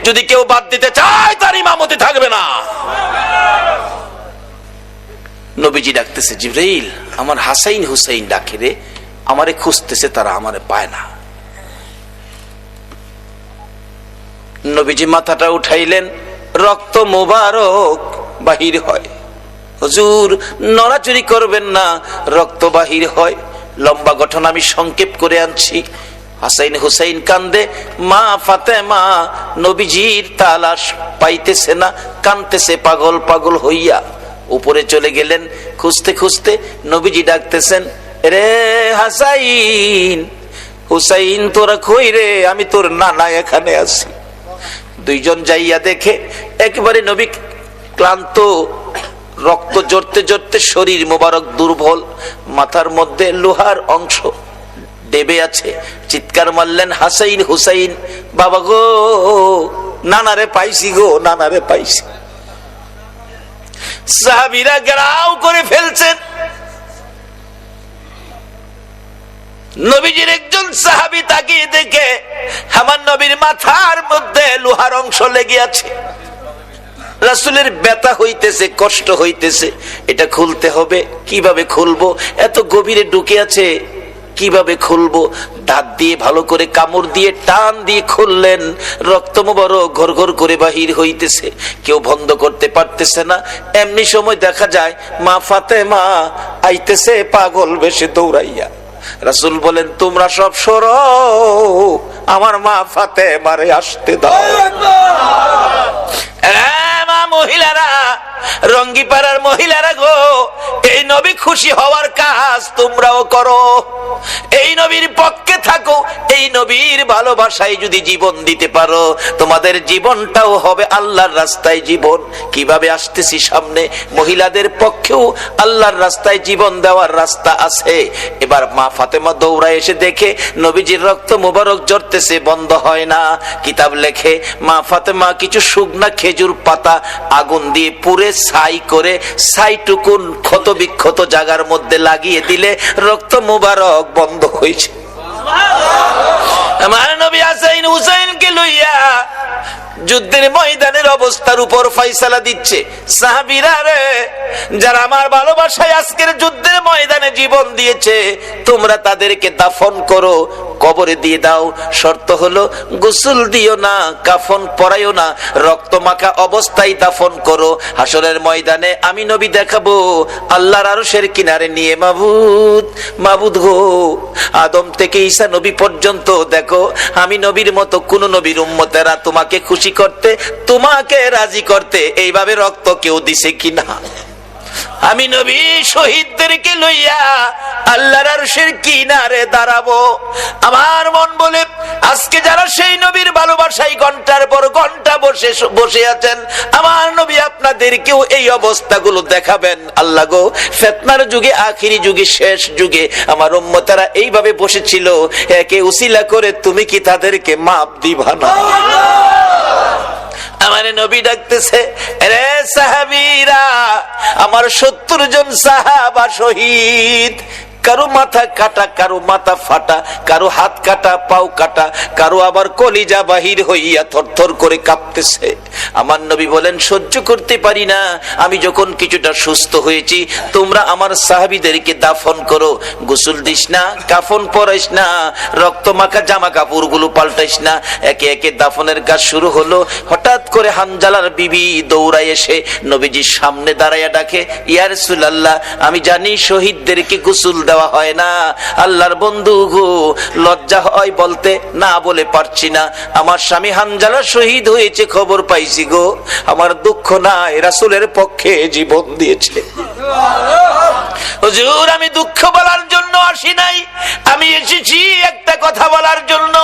S1: যদি কেউ বাদ দিতে চায় তার ইমামতি থাকবে না। নবীজি ডাকতেছে, জিবরাইল আমার হাসাইন হুসাইন ডাকে রে, আমারে খুঁজতেছে, তারা আমারে পায় না। নবীজি মাথাটা উঠাইলেন, রক্ত মুবারক বাহির হয়। হুজুর নড়াচড়ি করবেন না, রক্ত বাহির হয়। লম্বা ঘটনা আমি সংক্ষেপ করে আনছি। হাসাইন হুসাইন কান্দে, মা ফাতেমা নবীজির তালাশ পাইতেছে না, কানতেছে পাগল পাগল হইয়া। উপরে চলে গেলেন। খুঁজতে খুঁজতে নবীজি ডাকতেছেন, রে হাসাইন, হুসাইন তোরা কই রে? আমি তোর নানা এখানে আছি। দুইজন যাইয়া দেখে একেবারে নবী ক্লান্ত, রক্ত জড়তে জড়তে শরীর মোবারক দুর্বল, মাথার মধ্যে লোহার অংশ দেবে আছে। চিৎকার মারলেন, হাসাইন হুসাইন, বাবা গো, নানারে পাইছি গো, নানারে পাইছি। সাহাবীরা গ্রাও করে ফেলছেন। নবীজির একজন সাহাবী তাকিয়ে দেখে আমার নবীর মাথার মধ্যে লোহার অংশ লেগে আছে। রাসূলের ব্যথা হইতেছে, কষ্ট হইতেছে, এটা খুলতে হবে। কিভাবে খুলবো? এত গভীরে ঢুকে আছে, কিভাবে খুলবো? দাঁত দিয়ে ভালো করে কামড় দিয়ে টান দিয়ে খুললেন। রক্ত মোবারক ঘর ঘর করে বাহির হইতেছে, কেউ বন্ধ করতে পারতেছে না। এমনি সময় দেখা যায় মা ফাতেমা আইতেছে পাগল বেশে দৌড়াইয়া। রাসূল বলেন, তোমরা সব সরো, আমার মা ফাতেমারে আসতে দাও। মহিলারা, রঙ্গিপাড়ার মহিলারা গো, এই নবী খুশি হওয়ার কাজ তোমরাও করো, এই নবীর পক্ষে থাকো, এই নবীর ভালোবাসায় যদি জীবন দিতে পারো, তোমাদের জীবনটাও হবে আল্লাহর রাস্তায় জীবন। কিভাবে আসতেছি সামনে, মহিলাদের পক্ষেও আল্লাহর রাস্তায় জীবন দেওয়ার রাস্তা আছে। এবার মা ফাতেমা দৌড়ায় এসে দেখে নবীজির রক্ত মোবারক ঝরতেছে, বন্ধ হয় না। কিতাব লেখে মা ফাতেমা কিছু শুকনা খেজুর পাতা আগুন দিয়ে পুড়ে ছাই করে ছাইটুকুন ক্ষত বিক্ষত জায়গার মধ্যে লাগিয়ে দিলে রক্ত মোবারক বন্ধ হয়েছে। আমার নবী হাসান হুসাইনকে লইয়া যুদ্ধের ময়দানের অবস্থার উপর ফয়সালা দিচ্ছে। সাহাবীরা রে, যারা আমার ভালোবাসায় আজকের যুদ্ধের ময়দানে জীবন দিয়েছে, তোমরা তাদেরকে দাফন করো, কবরে দিয়ে দাও। শর্ত হলো গোসল দিও না, কাফন পরাইও না, রক্ত মাখা অবস্থায় দাফন করো। হাসরের ময়দানে আমি নবী দেখাবো আল্লাহর আরশের কিনারে নিয়ে, মাবুদ, মাবুদ গো, আদম থেকে ঈসা নবী পর্যন্ত দেখো আমি নবীর মতো কোন নবীর উম্মতেরা তোমাকে খুশি করতে, তোমাকে রাজি করতে এইভাবে রক্ত কেউ দিছে কিনা। আমি নবী শহীদদেরকে লইয়া আল্লাহর আরশের কিনারে দাঁড়াবো। আমার মন বলে আজকে যারা সেই নবীর ভালোবাসায় ঘন্টার পর ঘন্টা বসে আছেন, আমার নবী আপনাদেরকেও এই অবস্থাগুলো দেখাবেন। আল্লাহ গো, ফিতনার যুগে, আখিরি যুগে, শেষ যুগে আমার উম্মতেরা এইভাবে বসেছিল, একে উসিলা করে তুমি কি তাদেরকে মাপ দিবা না? আমার নবী ডাকতেছে, রে সাহাবীরা, আমার 70 জন সাহাবা শহীদ। কারো মাথা কাটা, কারো মাথা ফাটা, কারো হাত কাটা, পাও কাটা, কারো আবার কলিজা বাহির হইয়া থরথর করে কাঁপতেছে। আমার নবী বলেন, সহ্য করতে পারি না। আমি যখন কিছুটা সুস্থ হয়েছি, তোমরা আমার সাহাবীদেরকে দাফন করো। গোসল দিস না, কাফন পরাইস না, রক্ত মাখা জামা কাপড় গুলো পাল্টাইস না। একে একে দাফনের কাজ শুরু হলো। হঠাৎ করে হানজালার বিবি দৌড়াই এসে নবীজির সামনে দাঁড়াইয়া ডাকে, ইয়া রাসূলুল্লাহ, আমি জানি শহীদদেরকে গোসল দেওয়া হয় না, আল্লাহর বন্ধু গো, লজ্জা হয় বলতে, না বলে পারছি না। আমার স্বামী হানজালা শহীদ হয়েছে, খবর পাইছি গো, আমার দুঃখ নাই, রাসূলের পক্ষে জীবন দিয়েছে। হুজুর, আমি দুঃখ বলার জন্য আসি নাই, আমি এসেছি একটা কথা বলার জন্য।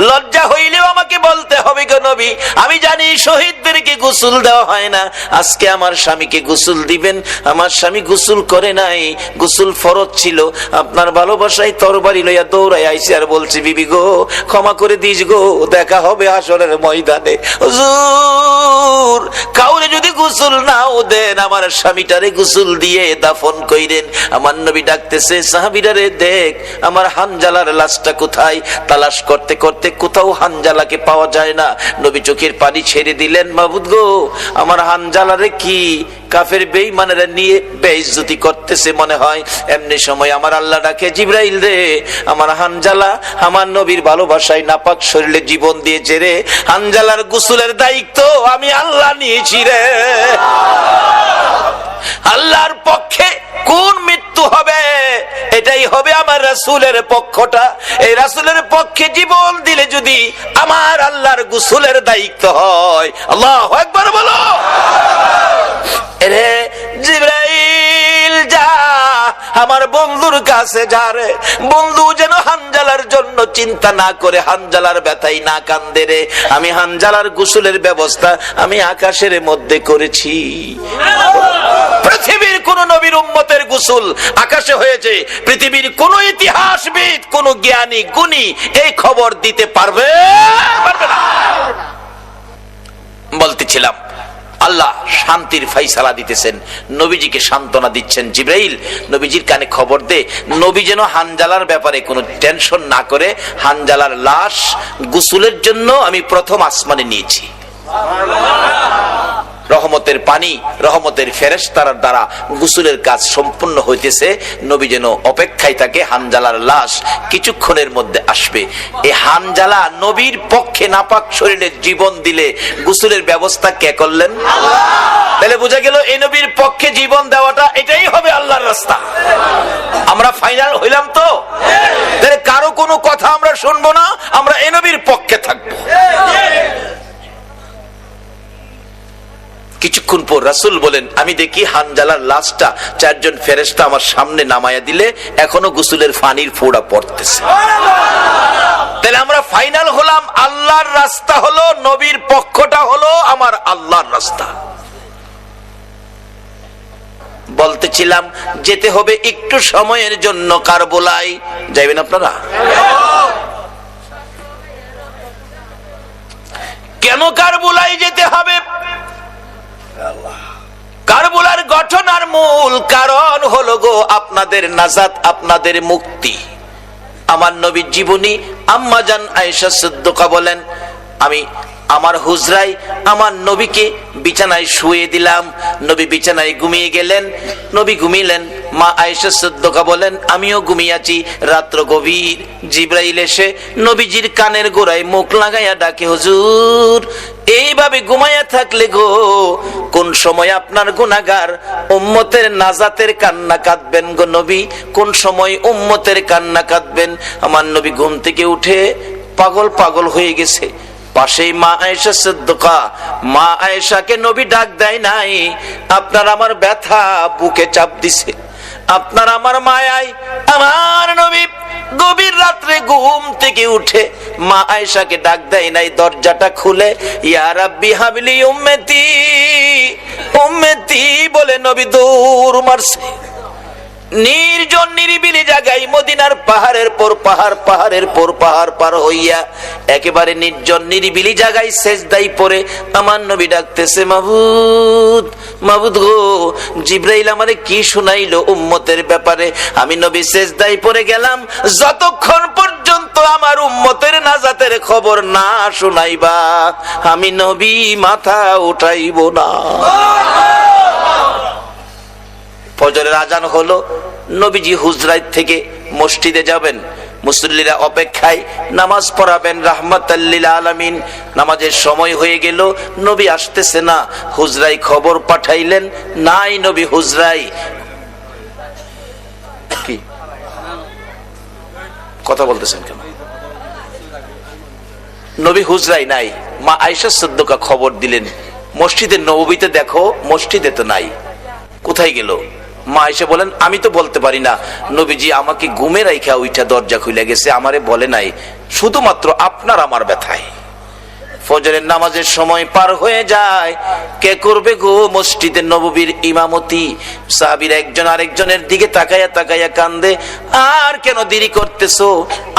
S1: লজ্জা হইলেও আমাকে বলতে হবে গো নবী, আমি জানি শহীদদেরকে গোসল দেওয়া হয় না, আজকে আমার স্বামীকে গোসল দিবেন। আমার স্বামী গোসল করে নাই, গোসল ফরজ ছিল। আপনার ভালোবাসায় তরবারি লইয়া দৌড়াই আইছি আর বলছি, বিবি গো, ক্ষমা করে দিস গো, দেখা হবে হাসরের ময়দানে। হুজুর, কাউরে যদি গোসল নাও দেন, আমার স্বামীটারে গোসল দিয়ে দাফন কইরেন। আমার নবী ডাকতেছে, সাহাবীরা রে, দেখ আমার হানজালার লাশটা কোথায়। তালাশ করতে করতে কোথাও হানজালাকে পাওয়া যায় না। নবী চোখের পানি ছেড়ে দিলেন, মাবুদ গো, আমার হানজালারে কি কাফের বেঈমানেরা নিয়ে বেইজ্জতি করতেছে মনে হয়। এমনি সময় আমার আল্লাহ ডাকে, জিবরাইল রে, আমার হানজালা আমার নবীর ভালোবাসায় নাপাক শরীরে জীবন দিয়েছে রে, হানজালার গোসলের দায়িত্ব আমি আল্লাহ নিয়েছি রে। আল্লাহর পক্ষে কোন মৃত্যু হবে, এটাই হবে আমার রাসূলের পক্ষটা। এই রাসূলের পক্ষে জীবন দিলে যদি আমার আল্লাহর গোসলের দায়িত্ব হয়, আল্লাহু আকবার বলো। রে জিবরাইল আমার বন্ধুর কাছে যারে, বন্ধু যেন হানজালার জন্য চিন্তা না করে, হানজালার ব্যথাই না কান্দে রে। আমি হানজালার গোসলের ব্যবস্থা আমি আকাশের মধ্যে করেছি। পৃথিবীর কোন নবীর উম্মতের গোসল আকাশে হয়েছে, পৃথিবীর কোন ইতিহাসবিদ, কোন জ্ঞানী গুণী এই খবর দিতে পারবে না। বলতেছিলাম আল্লাহ শান্তির ফাইসালা দিতেছেন, নবীজিকে সান্ত্বনা দিচ্ছেন। জিবরাইল নবীজির কানে খবর দে, নবী যেন হানজালার ব্যাপারে কোনো টেনশন না করে। হানজালার লাশ গোসলের জন্য আমি প্রথম আসমানে নিয়েছি। রহমতের পানি, রহমতের ফেরেশতার দ্বারা গোসলের কাজ সম্পূর্ণ হইতেছে। নবী যেন অপেক্ষায় থাকে, হানজালার লাশ কিছুক্ষণের মধ্যে আসবে। এই হানজালা নবীর পক্ষে নাপাক শরীরে জীবন দিলে গোসলের ব্যবস্থা কে করলেন? তাহলে বোঝা গেল এই নবীর পক্ষে জীবন দেওয়াটা এটাই হবে আল্লাহর রাস্তা। আমরা ফাইনাল হইলাম তো? তাহলে কারো কোনো কথা আমরা শুনবো না, আমরা এই নবীর পক্ষে থাকবো। কিছুক্ষণ পর রাসূল বলেন, আমি দেখি হানজালার লাশটা চারজন ফেরেশতা আমার সামনে নামায়া দিলে এখনো গোসলের পানির ফোঁটা পড়তেছে। তাহলে আমরা ফাইনাল হলাম, আল্লাহর রাস্তা হলো, নবীর পক্ষটা হলো আমার আল্লাহর রাস্তা। বলতেছিলাম যেতে হবে একটু সময়ের জন্য কারবালায়। যাইবেন আপনারা? কেন কারবালায় যেতে হবে? কারবালার ঘটনার মূল কারণ হলো গো আপনাদের নাজাত, আপনাদের মুক্তি। আমার নবীর জীবনী আম্মা জান আয়েশা সিদ্দিকা বলেন, আমি আমার হুজরায় আমার নবীকে বিছানায় শুয়ে দিলাম, নবী বিছানায় ঘুমিয়ে গেলেন, নবী ঘুমিলেন। মা আয়েশা সিদ্দিকা বলেন, আমিও ঘুমিয়েছি। রাত্র গভীর, জিবরাইল এসে নবীজির কানের গোড়ায় মুখ লাগাইয়া ডাকে, হুজুর এইভাবে ঘুমাইয়া থাকলে গো কোন সময় আপনার গুনাহগার উম্মতের নাজাতের কান্না কাঁদবেন গো নবী, কোন সময় উম্মতের কান্না কাঁদবেন। আমার নবী ঘুম থেকে উঠে পাগল পাগল হয়ে গেছে। পাশেই মা আয়েশা সিদ্দিকা, মা আয়েশাকে নবী ডাক দেয় নাই, আপনার আমার ব্যথা বুকে চাপ দিছে, আপনার আমার মায়ায় আমার নবী গভীর রাত্রে ঘুম থেকে উঠে মা আয়েশাকে ডাক দেয় নাই, দরজাটা খুলে ইয়া রাব্বি হাবলি উম্মতি উম্মতি বলে নবী দৌড় মারছে। নির্জন নিরিবিলি জায়গায় মদিনার পাহাড়ের পর পাহাড়, পাহাড়ের পর পাহাড় পার হইয়া একেবারে নির্জন নিরিবিলি জায়গায় সেজদায় পড়ে আমার নবী ডাকতেছে, মাবুদ মাবুদ গো, জিবরাইল আমারে কি শুনাইলো উম্মতের ব্যাপারে। আমি নবী সেজদায় পড়ে গেলাম, যতক্ষণ পর্যন্ত আমার উম্মতের নাজাতের খবর না শুনাইবা আমি নবী মাথা উঠাইব না। ফজরের আজান হলো, নবীজি হুজরাত থেকে মসজিদে যাবেন, মুসল্লিরা অপেক্ষায়, নামাজ পড়াবেন রাহমাতাল লিল আলামিন। নামাজের সময় হয়ে গেল, নবী আসতেছে না। হুজরাই খবর পাঠাইলেন, নাই নবী হুজরাই। কি কথা বলতেছেন কেন? নবী হুজরাই নাই। মা আয়েশা সিদ্দিকা খবর দিলেন, মসজিদে নববীতে দেখো, মসজিদে তো নাই, কোথায় গেল? মা এসে বলেন, আমি তো বলতে পারি না, নবীজি আমাকে ঘুমে রাইখা ওইটা দরজা খুলে গেছে, আমারে বলে নাই, শুধুমাত্র আপনার আমার ব্যথায়। ফজরের নামাজের সময় পার হয়ে যায়, কে করবে গো মসজিদে নববীর ইমামতি? সাহাবীরা একজন আরেকজনের দিকে তাকাইয়া তাকাইয়া কান্দে, আর কেন দেরি করতেছো,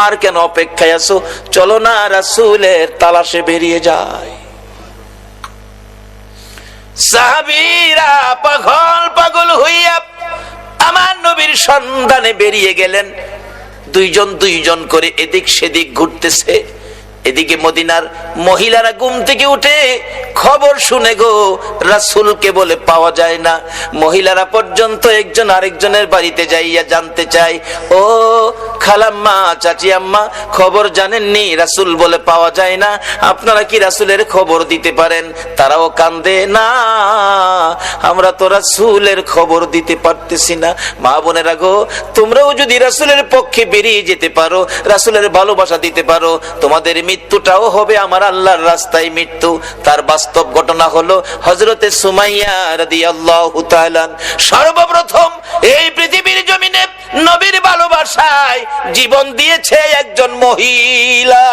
S1: আর কেন অপেক্ষায় আছো, চলো না রাসূলের তালাশে বেরিয়ে যায়। সাহাবীরা পাগল পাগল হইয়া আমার নবীর সন্ধানে বেরিয়ে গেলেন। দুইজন দুইজন করে এদিক সেদিক ঘুরতেছে। এদিকে মদিনার মহিলারা ঘুম থেকে উঠে খবর শুনে গো রাসূলকে বলে পাওয়া যায় না। মহিলারা পর্যন্ত একজন আরেকজনের বাড়িতে যাইয়া জানতে চায়, ও খালাম্মা, চাচি আম্মা, খবর জানেননি? রাসূল বলে পাওয়া যায় না, আপনারা কি রাসূলের খবর দিতে পারেন? তারাও কান্দে, না আমরা তো রাসূলের খবর দিতে পারতেছি না। মা বোনেরা গো, তোমরাও যদি রাসূলের পক্ষে বেরিয়ে যেতে পারো, রাসূলের ভালোবাসা দিতে পারো, তোমাদের মৃত্যুটাও হবে আমার আল্লাহর রাস্তায় মৃত্যু। তার বাস্তব ঘটনা হলো হযরতে সুমাইয়া রাদিয়াল্লাহু তাআলা সর্বপ্রথম এই পৃথিবীর জমিনে নবীর ভালোবাসায় জীবন দিয়েছে একজন মহিলা।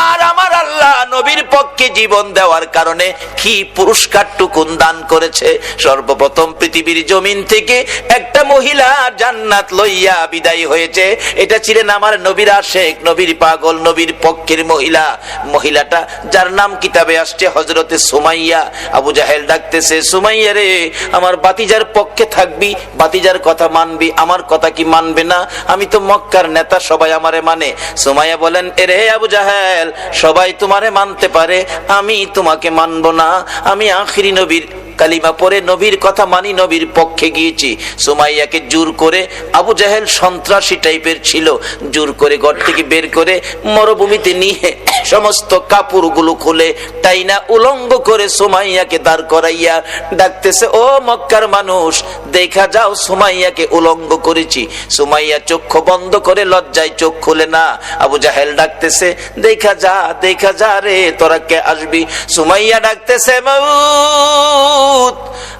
S1: আর আমার আল্লাহ নবীর পক্ষে জীবন দেওয়ার কারণে কি পুরস্কারটুকুন দান করেছে। সর্বপ্রথম পৃথিবীর জমিন থেকে একটা মহিলা জান্নাত লইয়া বিদায় হয়েছে। এটা ছিলেন আমার নবীর আশেক, নবীর পাগল, নবীর পক্ষের মহিলা। মহিলাটা যার নাম কিতাবে আসছে হযরতে সুমাইয়া। আবু জাহেল ডাকতেছে, সুমাইয়া রে, আমার বাতিজার পক্ষে থাকবি, বাতিজার কথা মানবি, আমার কথা কি মানবে না? আমি তো মক্কার নেতা, সবাই আমারে মানে। সুমাইয়া বলেন, এরে আবু জাহেল, সবাই তোমারে মানতে পারে, আমি তোমাকে মানবো না। আমি আখিরি নবীর কালিমা পরে নবীর কথা মানি, নবীর পক্ষে গিয়েছি। সুমাইয়াকে জোর করে, আবু জাহেল সন্ত্রাসী টাইপের ছিল, জোর করে ঘর থেকে বের করে মরুভূমিতে নিয়ে সমস্ত কাপড়গুলো খুলে টাইনা উলঙ্গ করে সুমাইয়াকে দাঁড় করাইয়া ডাকতেছে, ও মক্কার মানুষ, দেখা যাও সুমাইয়াকে উলঙ্গ করেছি। সুমাইয়া চক্ষু বন্ধ করে, লজ্জায় চোখ খুলে না। আবু জাহেল ডাকতেছে, দেখা যা, দেখা যা রে, তোরা কে আসবি? সুমাইয়া ডাকতেছে, মাউত।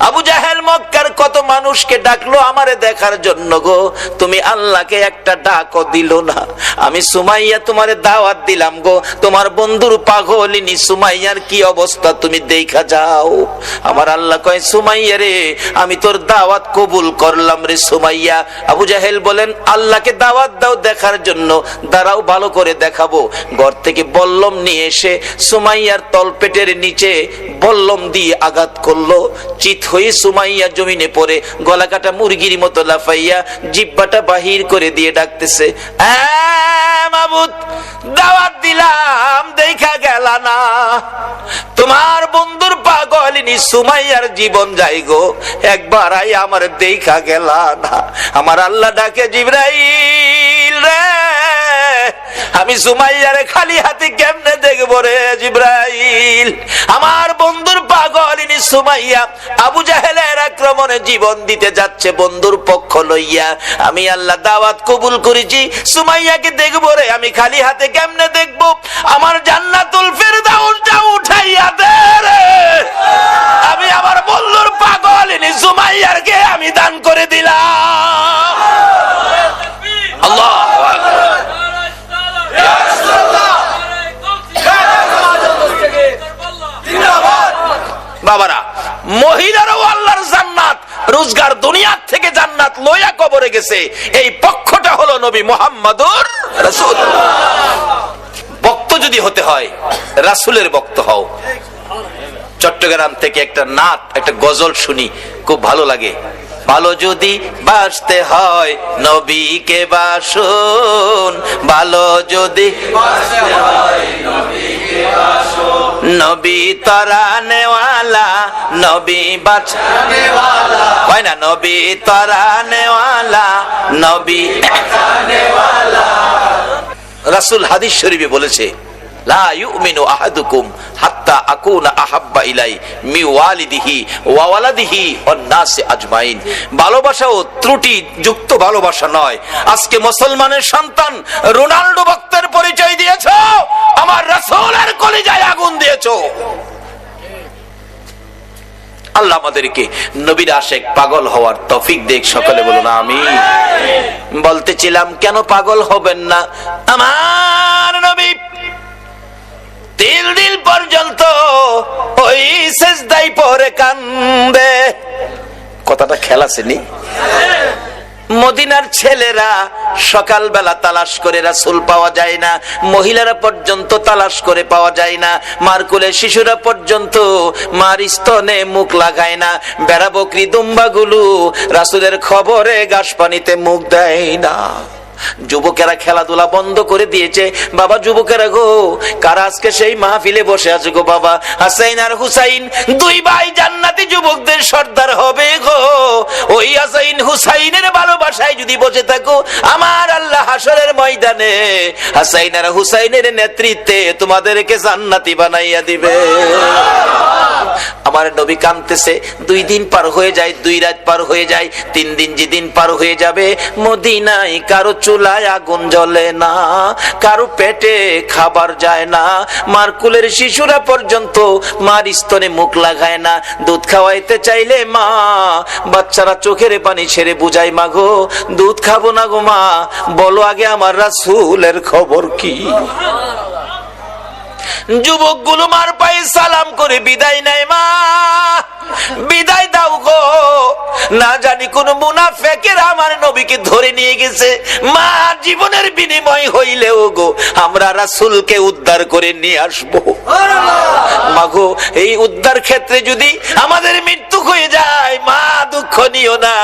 S1: আবু জাহেল মক্কার কত মানুষকে ডাকলো আমারে দেখার জন্য গো, তুমি আল্লাহকে একটা ডাকও দিল না। আমি সুমাইয়া তোমারে দাওয়াত দিলাম গো, তোমার বন্ধুর পাগলিনী সুমাইয়ার কি অবস্থা তুমি দেখা যাও। আমার আল্লাহ কয়, সুমাইয়া রে, আমি তোর দাওয়াত কবুল করলাম রে সুমাইয়া। আবু জাহেল বলেন, আল্লাহকে দাওয়াত দাও দেখার জন্য, দাঁড়াও ভালো করে দেখাবো। ঘর থেকে বল্লম নিয়ে এসে সুমাইয়ার তলপেটের নিচে বল্লম দিয়ে আঘাত করলো। চিত হয়ে সুমাইয়া জমিনে পড়ে গলা কাটা মুরগির মতো লাফাইয়া জিহ্বাটা বাহির করে দিয়ে ডাকতেছে, মাবুদ, দাওয়াত দিলাম দেখা গেল না, তোমার বন্ধুর পাগলিনী সুমাইয়ার জীবন যাই গো, একবার আই আমার দেখা গেল না। আমার আল্লাহ ডাকে, জিবরাইল রে, আমি সুমাইয়ারে খালি হাতে কেমনে দেখবো রে জিবরাইল? আমার বন্ধুর পাগলিনী সুমাইয়া আবু জাহেলের আক্রমণে জীবন দিতে যাচ্ছে বন্ধুর পক্ষ লইয়া। আমি আল্লাহ দাওয়াত কবুল করেছি, সুমাইয়াকে দেখবো রে, আমি খালি হাতে কেমনে দেখবো? আমার জান্নাতুল ফেরদাউসটা উঠাইয়া দে রে, আমি আমার বন্ধুর পাগলিনী সুমাইয়ারকে আমি দান করে দিলাম। আল্লাহ বাবারা, মহিলারাও আল্লাহর জান্নাত রোজগার, দুনিয়ার থেকে জান্নাত লইয়া কবরে গেছে। এই পক্ষটা হলো নবী মুহাম্মদুর রাসূল। ভক্ত যদি হতে হয়, রাসূলের ভক্ত হও। চট্টগ্রাম থেকে একটা নাত, একটা গজল শুনি, খুব ভালো লাগে। ভালো যদি বাসতে হয় নবীকে বাসুন, ভালো যদি বাসতে হয় নবীকে বাসুন, নবী তরানেওয়ালা, নবী বাঁচানেওয়ালা, হয় না? নবী তরানেওয়ালা, নবী বাঁচানেওয়ালা। রাসূল হাদিস শরীফে বলেছে, লা ইউমিনু আহাদুকুম হাত্তা আকুনা আহাব্বা ইলাই মি ওয়ালিদিহি ওয়া ওয়ালাদিহি ওয়ান নাসি আজমাইন। ভালোবাসা ও ত্রুটি যুক্ত ভালোবাসা নয়। আজকে মুসলমানের সন্তান রোনাল্ডো ভক্তের পরিচয় দিয়েছো, আমার রাসূলের কলিজায় আগুন দিয়েছো। আল্লাহ আমাদেরকে নবীর আশেক পাগল হওয়ার তৌফিক দেখ। সকলে বলুন আমিন। বলতেছিলাম, কেন পাগল হবেন না? আমার নবী তিল দিল পর্যন্ত ওই সেজদায় পড়ে কান্দে। কথাটা খেলা ছিনি? মদিনার ছেলেরা সকালবেলা তালাশ করে রাসূল পাওয়া যায় না, মহিলারা পর্যন্ত তালাশ করে পাওয়া যায় না, মার কোলে শিশুরা পর্যন্ত মার স্তনে মুখ লাগায় না, বেড়া বকরি দুম্বাগুলো রাসূলের খবরে ঘাস পানিতে মুখ দেয় না। যুবকেরা খেলাধুলা বন্ধ করে দিয়েছে। বাবা যুবকেরা গো, কারা আজকে সেই মাহফিলে বসে আছে গো? বাবা হাসাইন আর হুসাইন দুই ভাই জান্নাতি যুবকদের সর্দার হবে গো। ওই হাসাইন হুসাইনের ভালোবাসায় যদি বসে থাকো, আমার আল্লাহ হাসরের ময়দানে হাসাইন আর হুসাইনের নেতৃত্বে তোমাদেরকে জান্নাতি বানাইয়া দিবে। আমার নবী কাঁদতেছে। 2 দিন পার হয়ে যায়, 2 রাত পার হয়ে যায়, 3 দিন যেদিন পার হয়ে যাবে, মদিনায় কারো চুলায় আগুন জ্বলে না, কারো পেটে খাবার যায় না, মার কুলের শিশুরা পর্যন্ত মার স্তনে মুখ লাগায় না। দুধ খাওয়াইতে চাইলে মা, বাচ্চারা চোখের পানি ছেড়ে বুঝায়, মা গো দুধ খাবো না গো মা, বলো আগে আমার রাসূলের খবর কি। যুবকগুলো মার পায়ে সালাম করে বিদায় নেয়, মা বিদায় দাও গো, না জানি কোন মুনাফিকের আমার নবীকে ধরে নিয়ে গেছে, মা জীবনের বিনিময় হইলেও গো আমরা রাসূলকে উদ্ধার করে নিয়ে আসবো। মা গো এই উদ্ধার ক্ষেত্রে যদি আমাদের মৃত্যু হয়ে যায়, মা দুঃখ নিও না,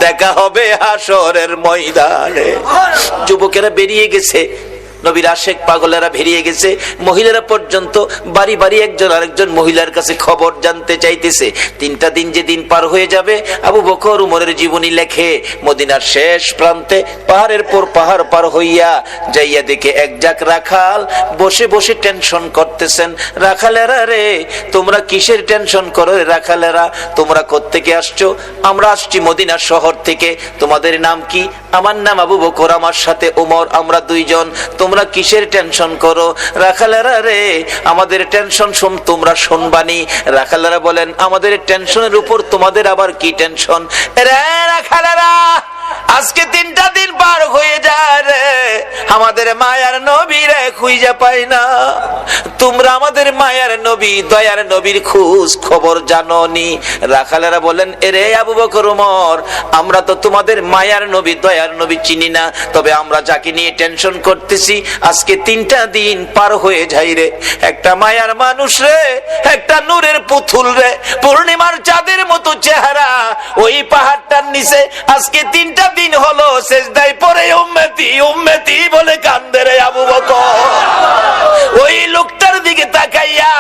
S1: দেখা হবে হাসরের ময়দানে। যুবকেরা বেরিয়ে গেছে, নবীর আশেক পাগলেরা বেরিয়ে গেছে, মহিলারা পর্যন্ত বাড়ি বাড়ি একজন আরেকজন মহিলার কাছে খবর জানতে চাইতেছে। 3টা দিন যেদিন পার হয়ে যাবে, আবু বকর উমরের জীবনী লেখে মদিনার শেষ প্রান্তে পাহাড়ের পর পাহাড় পার হইয়া যাইয়া দেখে এক জাক রাখাল বসে বসে টেনশন করতেছেন। রাখালেরা রে, তোমরা কিসের টেনশন করো রে রাখালেরা, তোমরা কোত্থেকে আসছো? আমরা আসছি মদিনা শহর থেকে। তোমাদের নাম কি? আমার নাম আবু বকর, আমার সাথে ওমর, আমরা 2 জন। তোমরা কিসের টেনশন করো? রাখালেরা রে, আমাদের টেনশন তোমরা শুনবানি। রাখালেরা বলেন, আমাদের টেনশনের উপর তোমাদের আবার কি টেনশন? রে রাখালেরা, আজকে 3টা দিন পার হয়ে যায় রে, আমাদের মায়ার নবী রে খুঁজে পাই না। তোমরা আমাদের মায়ার নবী, দয়ার নবীর খোঁজ খবর জানোনি? রাখালেরা বলেন, এরে আবু বকর ওমর, আমরা তো তোমাদের মায়ার নবী দয়ার নবী চিনি না, তবে আমরা যাকে নিয়ে টেনশন করতেছি আজকে 3টা দিন পার হয়ে যায় রে, একটা মায়ার মানুষ রে, একটা নূরের পুতুল রে, পূর্ণিমার চাঁদের মতো চেহারা, ওই পাহাড়টার নিচে আজকে 3টা দিন হলো সেজদায় পড়ে উম্মতি উম্মতি বলে কান্দে রে আবু বকর। ওই লোকটার দিকে তাকাইয়া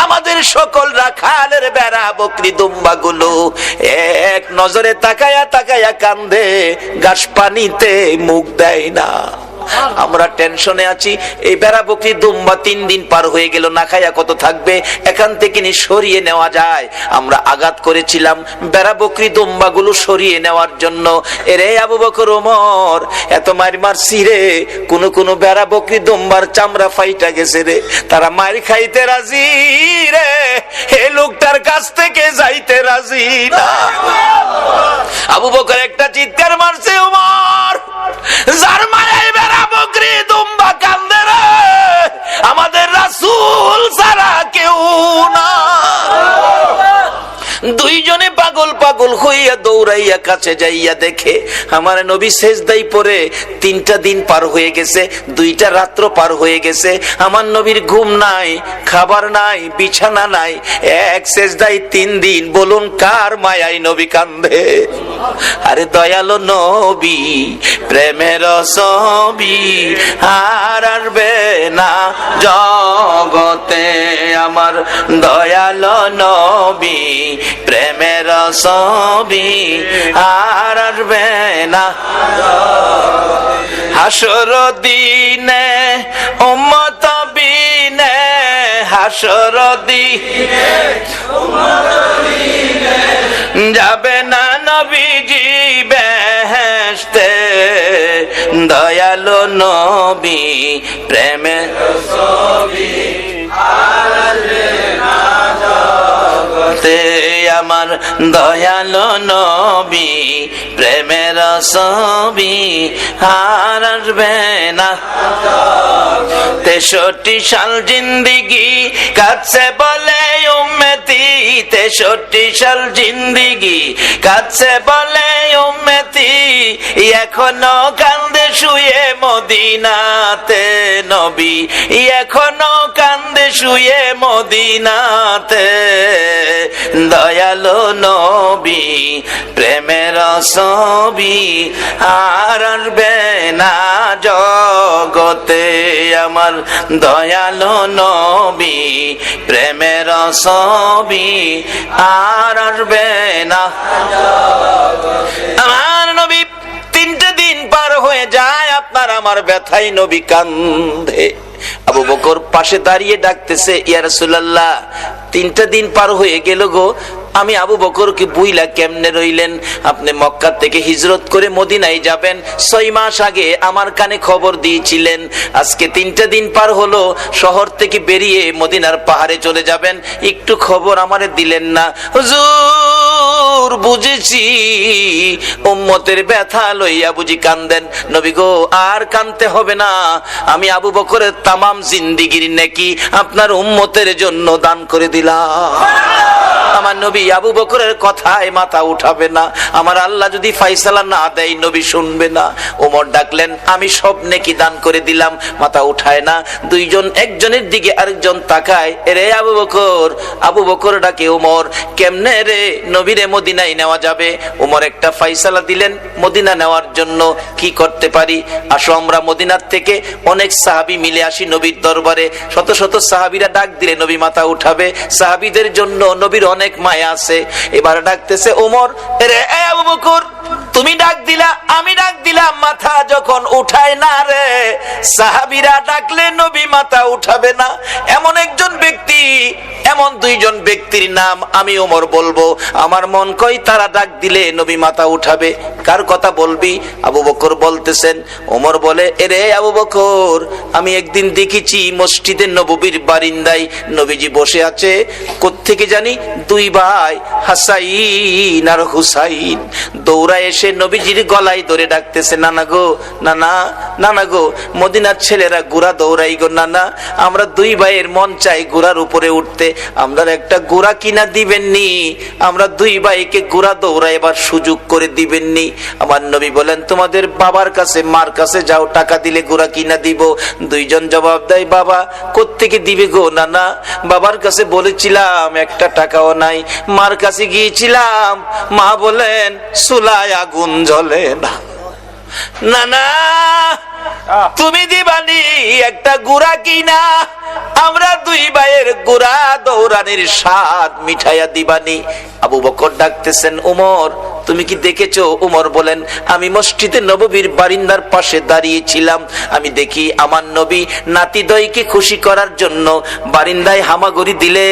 S1: আমাদের সকল রাখালের বেড়া বকরি দুম্বা গুলো এক নজরে তাকায়া তাকায়া কান্দে, ঘাস পানিতে মুখ দেয় না। আমরা টেনশনে আছি, এই বেড়া বকরি দুম্বা 3 দিন পার হয়ে গেল, না খায়া কত থাকবে, এখান থেকে নি সরিয়ে নেওয়া যায়। আমরা আঘাত করেছিলাম বেড়া বকরি দুম্বা গুলো সরিয়ে নেওয়ার জন্য। এরে আবু বকর ওমর, এত মার মারছি রে, কোন বেড়া বকরি দুম্বার চামড়া ফাইটা গেছে রে, তারা মার খাইতে রাজি রে, হে লোকটার কাছ থেকে যাইতে রাজি না। আবু বকর একটা চিৎকার মারছে, ওমর যার মায়ায় বেড়া বকরি দুম্বা কান্দে রে, আমাদের রাসূল ছাড়া কেউ না। 2 জনে পাগল পাগল হইয়া দৌড়াইয়া কাছে যাইয়া দেখে আমার নবী সেজদায় পড়ে। 3টা দিন পার হয়ে গেছে, 2টা রাত্র পার হয়ে গেছে, আমার নবীর ঘুম নাই, খাবার নাই, বিছানা নাই, এক সেজদায় 3 দিন। বলুন কার মায়ায় নবী কান্দে? আরে দয়ালো নবী, প্রেমের ছবি আর আসবে না জগতে, আমার দয়ালো নবী, প্রেমের ছবি আর আসবে না। হাসর দিনে উম্মত বিনে, হাসর দিনে যাবে না নবীজি বেহেশতে, দয়ালো নবী, প্রেমের ছবি আর আসবে না জগতে, আমার দয়ালো নবী, প্রেমের ছবি আর আসবে না। 63 সাল জিন্দিগি কাছে বলে উম্মতি, 63 সাল জিন্দিগি কাছে বলে উম্মতি, এখনো কান্দে শুয়ে মদিনাতে নবী, এখনো কান্দে শুয়ে মদিনাতে, দয়ালো নবী, প্রেমের ছবি আর আসবে না জগতে, আমার দয়ালো নবী, প্রেমের ছবি আর আসবে না। আমার নবী 3টে দিন পার হয়ে যায়, আপনার আমার ব্যথায় নবী কান্দে। আবু বকর পাশে দাঁড়িয়ে ডাকতেছে, ইয়া রাসূলুল্লাহ, 3টা দিন পার হয়ে গেল গো, আমি আবু বকরকে বুইলা কেমনে রইলেন? আপনি মক্কা থেকে হিজরত করে মদিনায় যাবেন 6 মাস আগে আমার কানে খবর দিয়েছিলেন, আজকে 3টা দিন পার হলো, শহর থেকে বেরিয়ে মদিনার পাহাড়ে চলে যাবেন, একটু খবর আমারে দিলেন না। হুজুর বুঝেছি, উম্মতের ব্যথা লইয়া বুঝি কান্দেন। নবী গো, আর কানতে হবে না, আমি আবু বকরের তামাম জিন্দেগীর নেকি আপনার উম্মতের জন্য দান করে দিলাম। আমার নবী আবু বকরের কথায় মাথা উঠাবে না, আমার আল্লাহ যদি ফাইসালা না দেয় নবী শুনবে না। ওমর ডাকলেন, আমি সব নেকি দান করে দিলাম, মাথা উঠায় না। দুইজন একজনের দিকে আরেকজন তাকায়, রে আবু বকর। আবু বকর ডাকে, ওমর কেমনে রে নবীরে মদিনায় নেওয়া যাবে? ওমর একটা ফাইসালা দিলেন মদিনা নেওয়ার জন্য। কি করতে পারি? আসো আমরা মদিনার থেকে অনেক সাহাবী মিলে আসি নবীর দরবারে। শত শত সাহাবীরা ডাক দিলে নবী মাথা উঠাবে, সাহাবীদের জন্য নবীর অনেক মায়া আছে। এবার ডাকতেছে ওমর, রে আবু বকর, তুমি ডাক দিলা, আমি ডাক দিলাম, মাথা যখন উঠায় না রে, সাহাবীরা ডাকলে নবী মাথা উঠাবে না। এমন একজন ব্যক্তি, এমন দুইজন ব্যক্তির নাম আমি ওমর বলবো, আমার মন কই তারা ডাক দিলে নবী মাথা উঠাবে। কার কথা বলবি? আবু বকর বলতেছেন। ওমর বলে, রে আবু বকর, আমি একদিন দেখেছি মসজিদে নববীর বারিন্দায় নবীজি বসে আছে, কোত্থেকে জানি 2 ভাই হাসাইন আর হুসাইন দৌড়া এসে নবীজির গলায় ধরে ডাকতেছে, নানা গো, নানা, নানা গো, মদিনার ছেলেরা ঘোড়া দৌড়াই গো নানা, আমরা 2 ভাইয়ের মন চাই ঘোড়ার উপরে উঠতে, আমরা একটা ঘোড়া কিনা দিবেননি? আমরা 2 ভাইকে ঘোড়া দৌড়াইবার সুযোগ করে দিবেননি? আমার নবী বলেন, তোমাদের বাবার কাছে মার কাছে যাও, টাকা দিলে ঘোড়া কিনা দিব। দুইজন জবাব দেয়, বাবা কোত্থেকে দিবে গো নানা? বাবার কাছে বলেছিলাম, একটা টাকাও নাই। মার কাছে গিয়েছিলাম, মা বলেন চুলায় আগুন জ্বলে না। নানা তুমি দিবানি একটা গুড়া কিনা, আমরা 2 ভাইয়ের গুড়া দৌড়ানির স্বাদ মিঠাইয়া দিবানি। আবু বকর ডাকতেছেন, ওমর তুমি কি দেখেছো? ওমর বলেন, আমি মসজিদে নববীর বারিন্দার পাশে দাঁড়িয়েছিলাম, আমি দেখি আমার নবী নাতিদয়কে খুশি করার জন্য বারিন্দায় হামাগুড়ি দিলে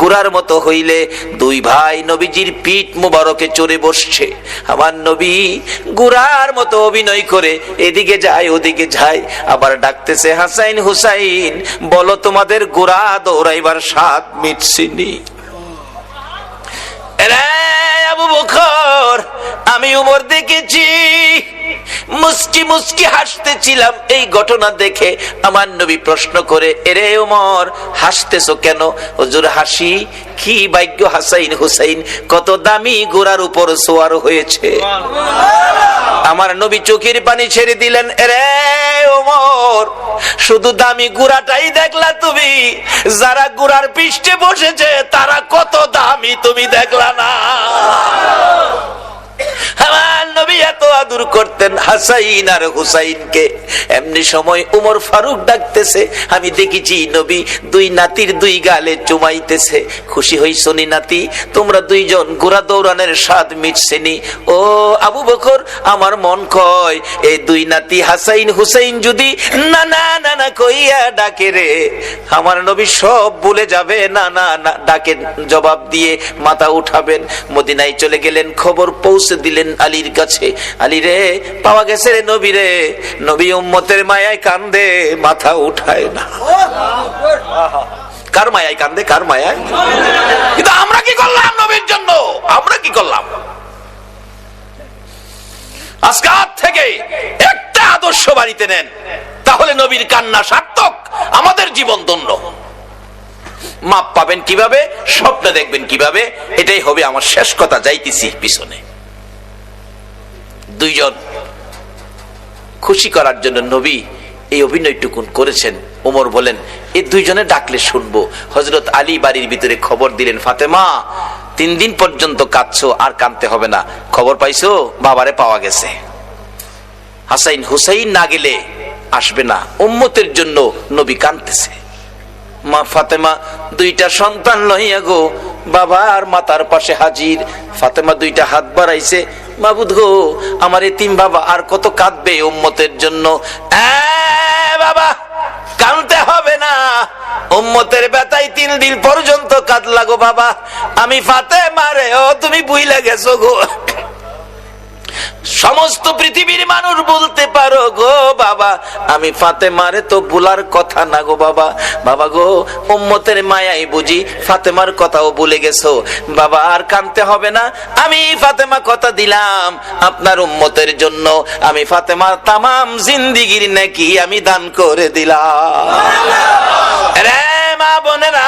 S1: গুড়ার মতো হইলে 2 ভাই নবীজির পিঠ মুবারকে চড়ে বসছে। আমার নবী গুড়ার মতো অভিনয় করে এদিকে যায় ওদিকে যায়, আবার ডাকতেছে, হাসাইন হুসাইন বলো তোমাদের গুড়া দৌড়াইবার স্বাদ মিটছিনি? আবু বকর, আমি ওমর দেখেছি, মুস্কি মুস্কি হাসতেছিলাম এই ঘটনা দেখে। আমার নবী প্রশ্ন করে, এরে ওমর হাসতেছো কেন? হুজুর হাসি কি ভাগ্য, হাসাইন হুসাইন কত দামি ঘোড়ার উপর সোয়ার হয়েছে। আমার নবী চোখের পানি ছেড়ে দিলেন, এরে ওমর শুধু দামি ঘোড়াটাই দেখলা তুমি, যারা ঘোড়ার পৃষ্ঠে বসেছে তারা কত দামি তুমি দেখলা না? আমার নবী এত আদর করতেন হাসাইন আর হুসাইনকে। এমনি সময় উমর ফারুক ডাকতেছে, আমি দেখেছি নবী 2 নাতির 2 গালে চুমাইতেছে, খুশি হইছো নি নাতি? তোমরা 2 জন ঘোড়া দৌড়ানোর স্বাদ মিটছেনি? ও আবু বকর, আমার মন কয় এই 2 নাতি হাসাইন হুসাইন যদি নানা নানা কইয়া ডাকে রে, আমার নবী সব ভুলে যাবে, না না না ডাকে জবাব দিয়ে মাথা উঠাবেন। মদিনায় চলে গেলেন, খবর পৌঁছে দিলেন আলীর কাছে, আলী রে পাওয়া গেছে রে নবী রে। নবী উম্মতের মায়ায় কান্দে, মাথা উঠায় না। কার মায়ায় কান্দে? কার মায়ায়? কিন্তু আমরা কি করলাম নবীর জন্য? আমরা কি করলাম? আজকে থেকে একটা আদর্শ বাড়িতে নেন, তাহলে নবীর কান্না সার্থক, আমাদের জীবন ধন্য। মাপ পাবেন কিভাবে? স্বপ্ন দেখবেন কিভাবে? এটাই হবে আমার শেষ কথা, যাইতেছি পিছনে। 2 জন খুশি করার জন্য নবী এই অভিনয়টুকুন করেছেন। ওমর বলেন, এই 2 জনে ডাকলে শুনবো। হযরত আলী বাড়ির ভিতরে খবর দিলেন, ফাতেমা 3 দিন পর্যন্ত কাঁদছো, আর কাঁদতে হবে না, খবর পাইছো বাবারে পাওয়া গেছে। হাসাইন হুসাইন না গেলে আসবে না, উম্মতের জন্য নবী কাঁদতেছে। মা ফাতেমা 2টা সন্তান লইয়া গো বাবার মাতার পাশে হাজির। ফাতেমা 2টা হাত বাড়াইছে, মাবুদ গো আমার এতিম বাবা আর কত কাঁদবে উম্মতের জন্য। বাবা কাঁদতে হবে না, উম্মতের ব্যথায় 3 দিন পর্যন্ত কাঁদলা গো বাবা। আমি ফাতেমারে ও তুমি বুইলা গেছো গো। সমস্ত পৃথিবীর মানুষ বলতে পারো গো বাবা, আমি ফাতেমারে তো ভুলার কথা না গো বাবা। বাবা গো, উম্মতের মায়াই বুঝি ফাতেমার কথাও ভুলে গেছো বাবা। আর কাঁদতে হবে না, আমি ফাতেমা কথা দিলাম আপনার উম্মতের জন্য। আমি ফাতেমার তামাম জিন্দেগির নেকি আমি দান করে দিলাম। রে মা বোনেরা,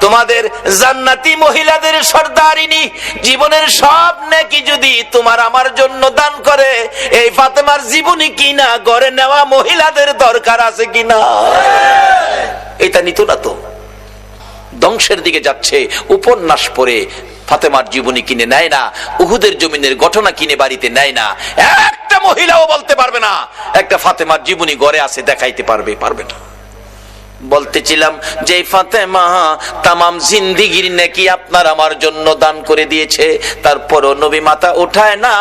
S1: তোমাদের জান্নাতি মহিলাদের সর্দারিনী জীবনের সব নেকি যদি তোমার আমার জন্য দান করে, এই ফাতেমার জীবনী কিনা গড়ে নেওয়া মহিলাদের দরকার আছে কিনা? এটা নিত না তো, ধ্বংসের দিকে যাচ্ছে। উপন্যাস পড়ে ফাতেমার জীবনী কিনে নেয় না, উহুদের জমিনের ঘটনা কিনে বাড়িতে নেয় না। একটা মহিলাও বলতে পারবে না একটা ফাতেমার জীবনী গড়ে আছে, দেখাইতে পারবে না। বলতেছিলাম যে ফাতেমা তামাম জিন্দেগির নেকি আপনার আমার জন্য দান করে দিয়েছে, তারপরও নবী মাথা উঠায় না।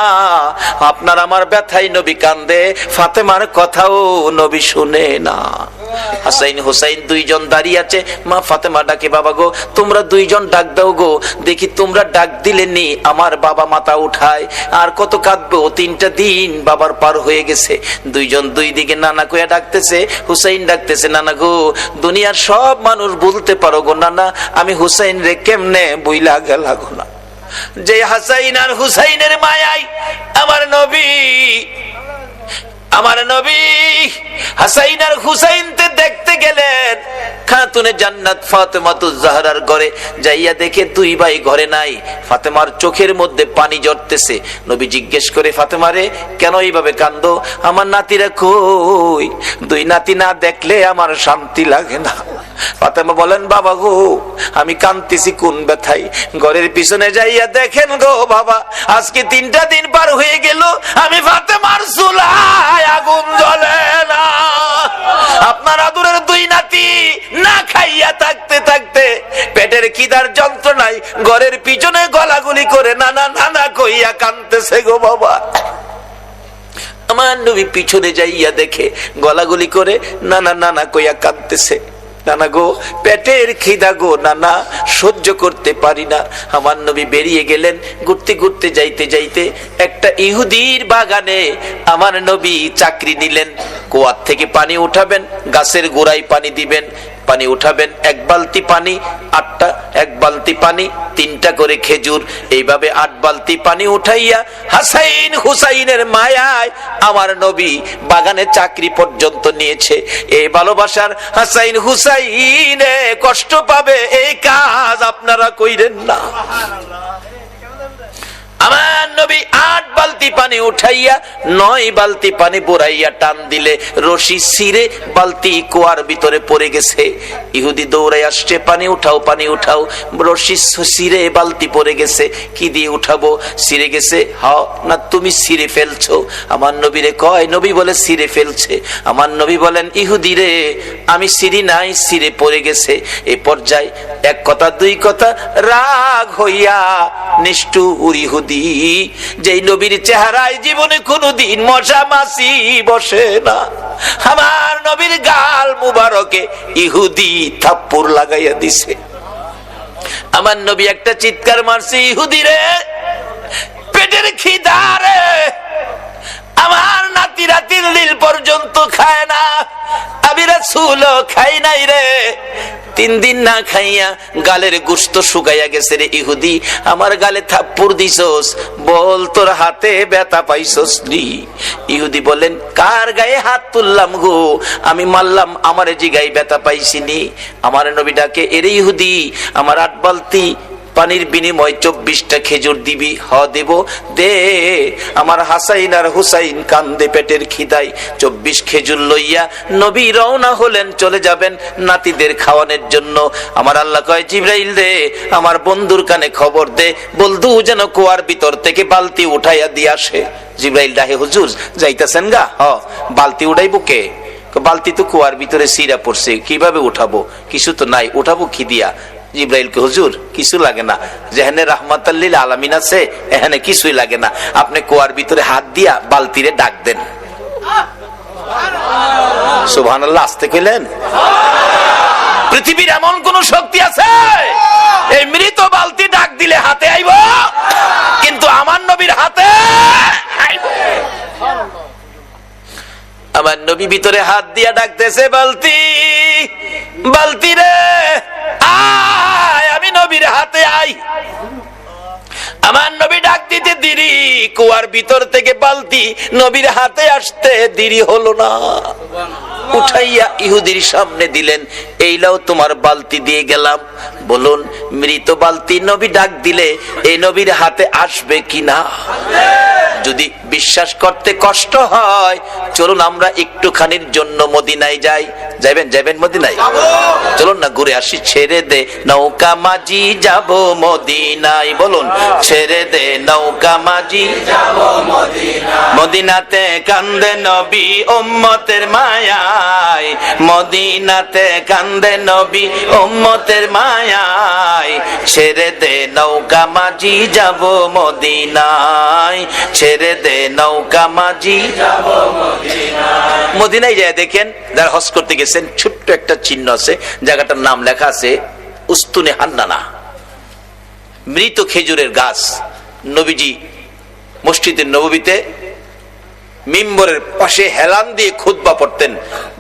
S1: আপনার আমার ব্যথায় নবী কান্দে, ফাতেমার কথাও নবী শুনে না। হাসাইন হুসাইন 2 জন দাঁড়িয়ে আছে, মা ফাতেমা ডাকে, বাবা গো তোমরা 2 জন ডাক দাও গো, দেখি তোমরা ডাক দিলে নি আমার বাবা মাথা উঠায়। আর কত কাঁদবো, 3টা দিন বাবার পার হয়ে গেছে। 2 জন 2 দিকে নানা কইয়া ডাকতেছে। হুসাইন ডাকতেছে, নানা গো দুনিয়ার সব মানুষ বলতে পারো গো নানা, আমি হুসাইন রে কেমনে বইলা গেলা গো না। যে হাসাইন আর হুসাইনের মায়ায় আমার নবী হাসাইন আর হুসাইনকে দেখতে গেলেন খাতুনে জান্নাত ফাতেমাতুজ জাহরার ঘরে। যাইয়া দেখে 2 ভাই ঘরে নাই। ফাতেমার চোখের মধ্যে পানি ঝরতেছে। নবী জিজ্ঞেস করে, ফাতেমারে কেন এইভাবে কান্দো? আমার নাতিরা কই? 2 নাতি না দেখলে আমার শান্তি লাগে না। ফাতেমা বলেন, বাবা গো আমি কাঁদতেছি কোন ব্যথায়। ঘরের পিছনে যাইয়া দেখেন গো বাবা, আজকে 3টা দিন পার হয়ে গেল, আমি ফাতেমার চুলায় আগুন জ্বলে না। আপনার আদরের 2 নাতি না খাইয়া থাকতে থাকতে পেটের খিদার যন্ত্রণায় ঘরের পিছনে গলাগুলি করে নানা নানা কইয়া কাঁদতেছে গো বাবা। আমার নবী পিছনে যাইয়া দেখে গলাগুলি করে নানা নানা কইয়া কাঁদতেছে। নানা গো পেটের খিদা গো নানা, সহ্য করতে পারি না। আমার নবী বেরিয়ে গেলেন। ঘুরতে ঘুরতে যাইতে যাইতে একটা ইহুদির বাগানে আমার নবী চাকরি নিলেন। কুয়ার থেকে পানি উঠাবেন, গাছের গোড়ায় পানি দিবেন, পানি উঠাবেন 1 বালতি পানি 8টা, 1 বালতি পানি 3টা করে খেজুর, এইভাবে 8 বালতি পানি উঠাইয়া হাসাইন হুসাইনের মায়ায় আমার নবী বাগানে চাকরি পর্যন্ত নিয়েছে। এই ভালোবাসার হাসাইন হুসাইনে কষ্ট পাবে, এই কাজ আপনারা কইরেন না। আমার নবী 8 বালতি পানি উঠাইয়া 9 বালতি পানি বুড়াইয়া টান দিলে রশি ছিঁড়ে বালতি কুয়ার ভিতরে পড়ে গেছে। ইহুদি দৌড়াই আসছে, পানি উঠাও পানি উঠাও। রশি ছিঁড়ে বালতি পড়ে গেছে, কি দিয়ে উঠাবো? ছিঁড়ে গেছে। হ্যাঁ না তুমি ছিঁড়ে ফেলছো? আমার নবীরে কয়, নবী বলে ছিঁড়ে ফেলছে। আমার নবী বলেন, ইহুদি রে আমি ছিঁড়ি নাই, ছিঁড়ে পড়ে গেছে। এই পর্যায়ে 1 কথা 2 কথা রাগ হইয়া নিষ্ঠুর ইহুদি, যেই নবীর চেহারায় জীবনে কোনদিন মশা মাছি বসে না, আমার নবীর গাল মুবারকে ইহুদি থাপ্পড় লাগাইয়া দিছে। আমার নবী একটা চিৎকার মারছে, ইহুদি রে পেটের খিদা রে, আমার নাতিরা 3 দিন পর্যন্ত খায় না, আমি রাসূল খাই নাই রে। 3 দিন না খাইয়া গালের গোশত শুকাইয়া গেছে রে ইহুদি, আমার গালে থাপ্পড় দিছস, বল তোর হাতে ব্যথা পাইছস নি? ইহুদি বলেন, কার গায়ে হাত তুললাম গো? আমি মারলাম, আমার জিগায় ব্যথা পাইছিনি। আমার নবী ডাকে, এরে ইহুদি আমার 8 বালতি পানির বিনিময় 24টা খেজুর দিবি? হ দেব, দে। আমার হাসাইন আর হুসাইন কান্দে পেটের খিদায়। 24 খেজুর লইয়া নবী রওনা হলেন, চলে যাবেন নাতিদের খাওয়ানোর জন্য। আমার আল্লাহ কয়, জিবরাইল দে আমার বন্ধুর কানে খবর দে, বলদু যেন কুয়ার ভিতর থেকে বালতি উঠাইয়া দিয়ে আসে। জিবরাইল ডাহে, হুজুর যাইতাছেন গা? হ। বালতি উঠাইবো কে? বালতি তো কুয়ার ভিতরে সিরা পড়ছে, কিভাবে উঠাবো? কিছু তো নাই, উঠাবো কি দিয়া? জিবরাইলকে, হুজুর কিছু লাগে না, যেখানে রাহমাতাল লিল আলামিন আছে এখানে কিছুই লাগে না, আপনি কুয়ার ভিতরে হাত দিয়া বালতিরে ডাক দেন। সুবহানাল্লাহ, আসতে কইলেন? পৃথিবীর এমন কোন শক্তি আছে এই মৃত বালতি ডাক দিলে হাতে আইব, কিন্তু আমার নবীর হাতে আইব। আমার নবী ভিতরে হাত দিয়া ডাকতেছে, বালতি বালতি রে আয়, আমি নবীর হাতে আই। আমার নবী ডাক দিতে দেরি, কুয়ার ভিতর থেকে বালতি নবীর হাতে আসতে দেরি হলো না। উঠাইয়া ইহুদির সামনে দিলেন, এই লাও তোমার বালতি দিয়ে গেলাম। বলুন, মৃত বালতি নবী ডাক দিলে এই নবীর হাতে আসবে কিনা? যদি বিশ্বাস করতে কষ্ট হয়, চলুন আমরা একটুখানির জন্য মদিনায় যাই। যাবেন যাবেন মদিনায়? চলুন না ঘুরে আসি। ছেড়ে দে নৌকা মাঝি যাব মদিনায়। বলুন, ছেড়ে দে নৌকা মাঝি যাব মদিনায়। মদিনাতে কান্দে নবী উম্মতের মায়ায়, মদিনাতে কান্দে নবী উম্মতের মায়ায়। ছেড়ে দে নৌকা মাঝি যাব মদিনায়, ছেড়ে দে নৌকা মাঝি যাব মদিনায়। মদিনায় যায় দেখেন, যারা হজ করতে গেছেন, ছোট্ট একটা চিহ্ন আছে, জায়গাটার নাম লেখা আছে উস্তুনে হান্নানা, মৃত খেজুরের গাছ। নবীজি মসজিদের নববীতে মিম্বরের পাশে হেলান দিয়ে খুতবা পড়তেন।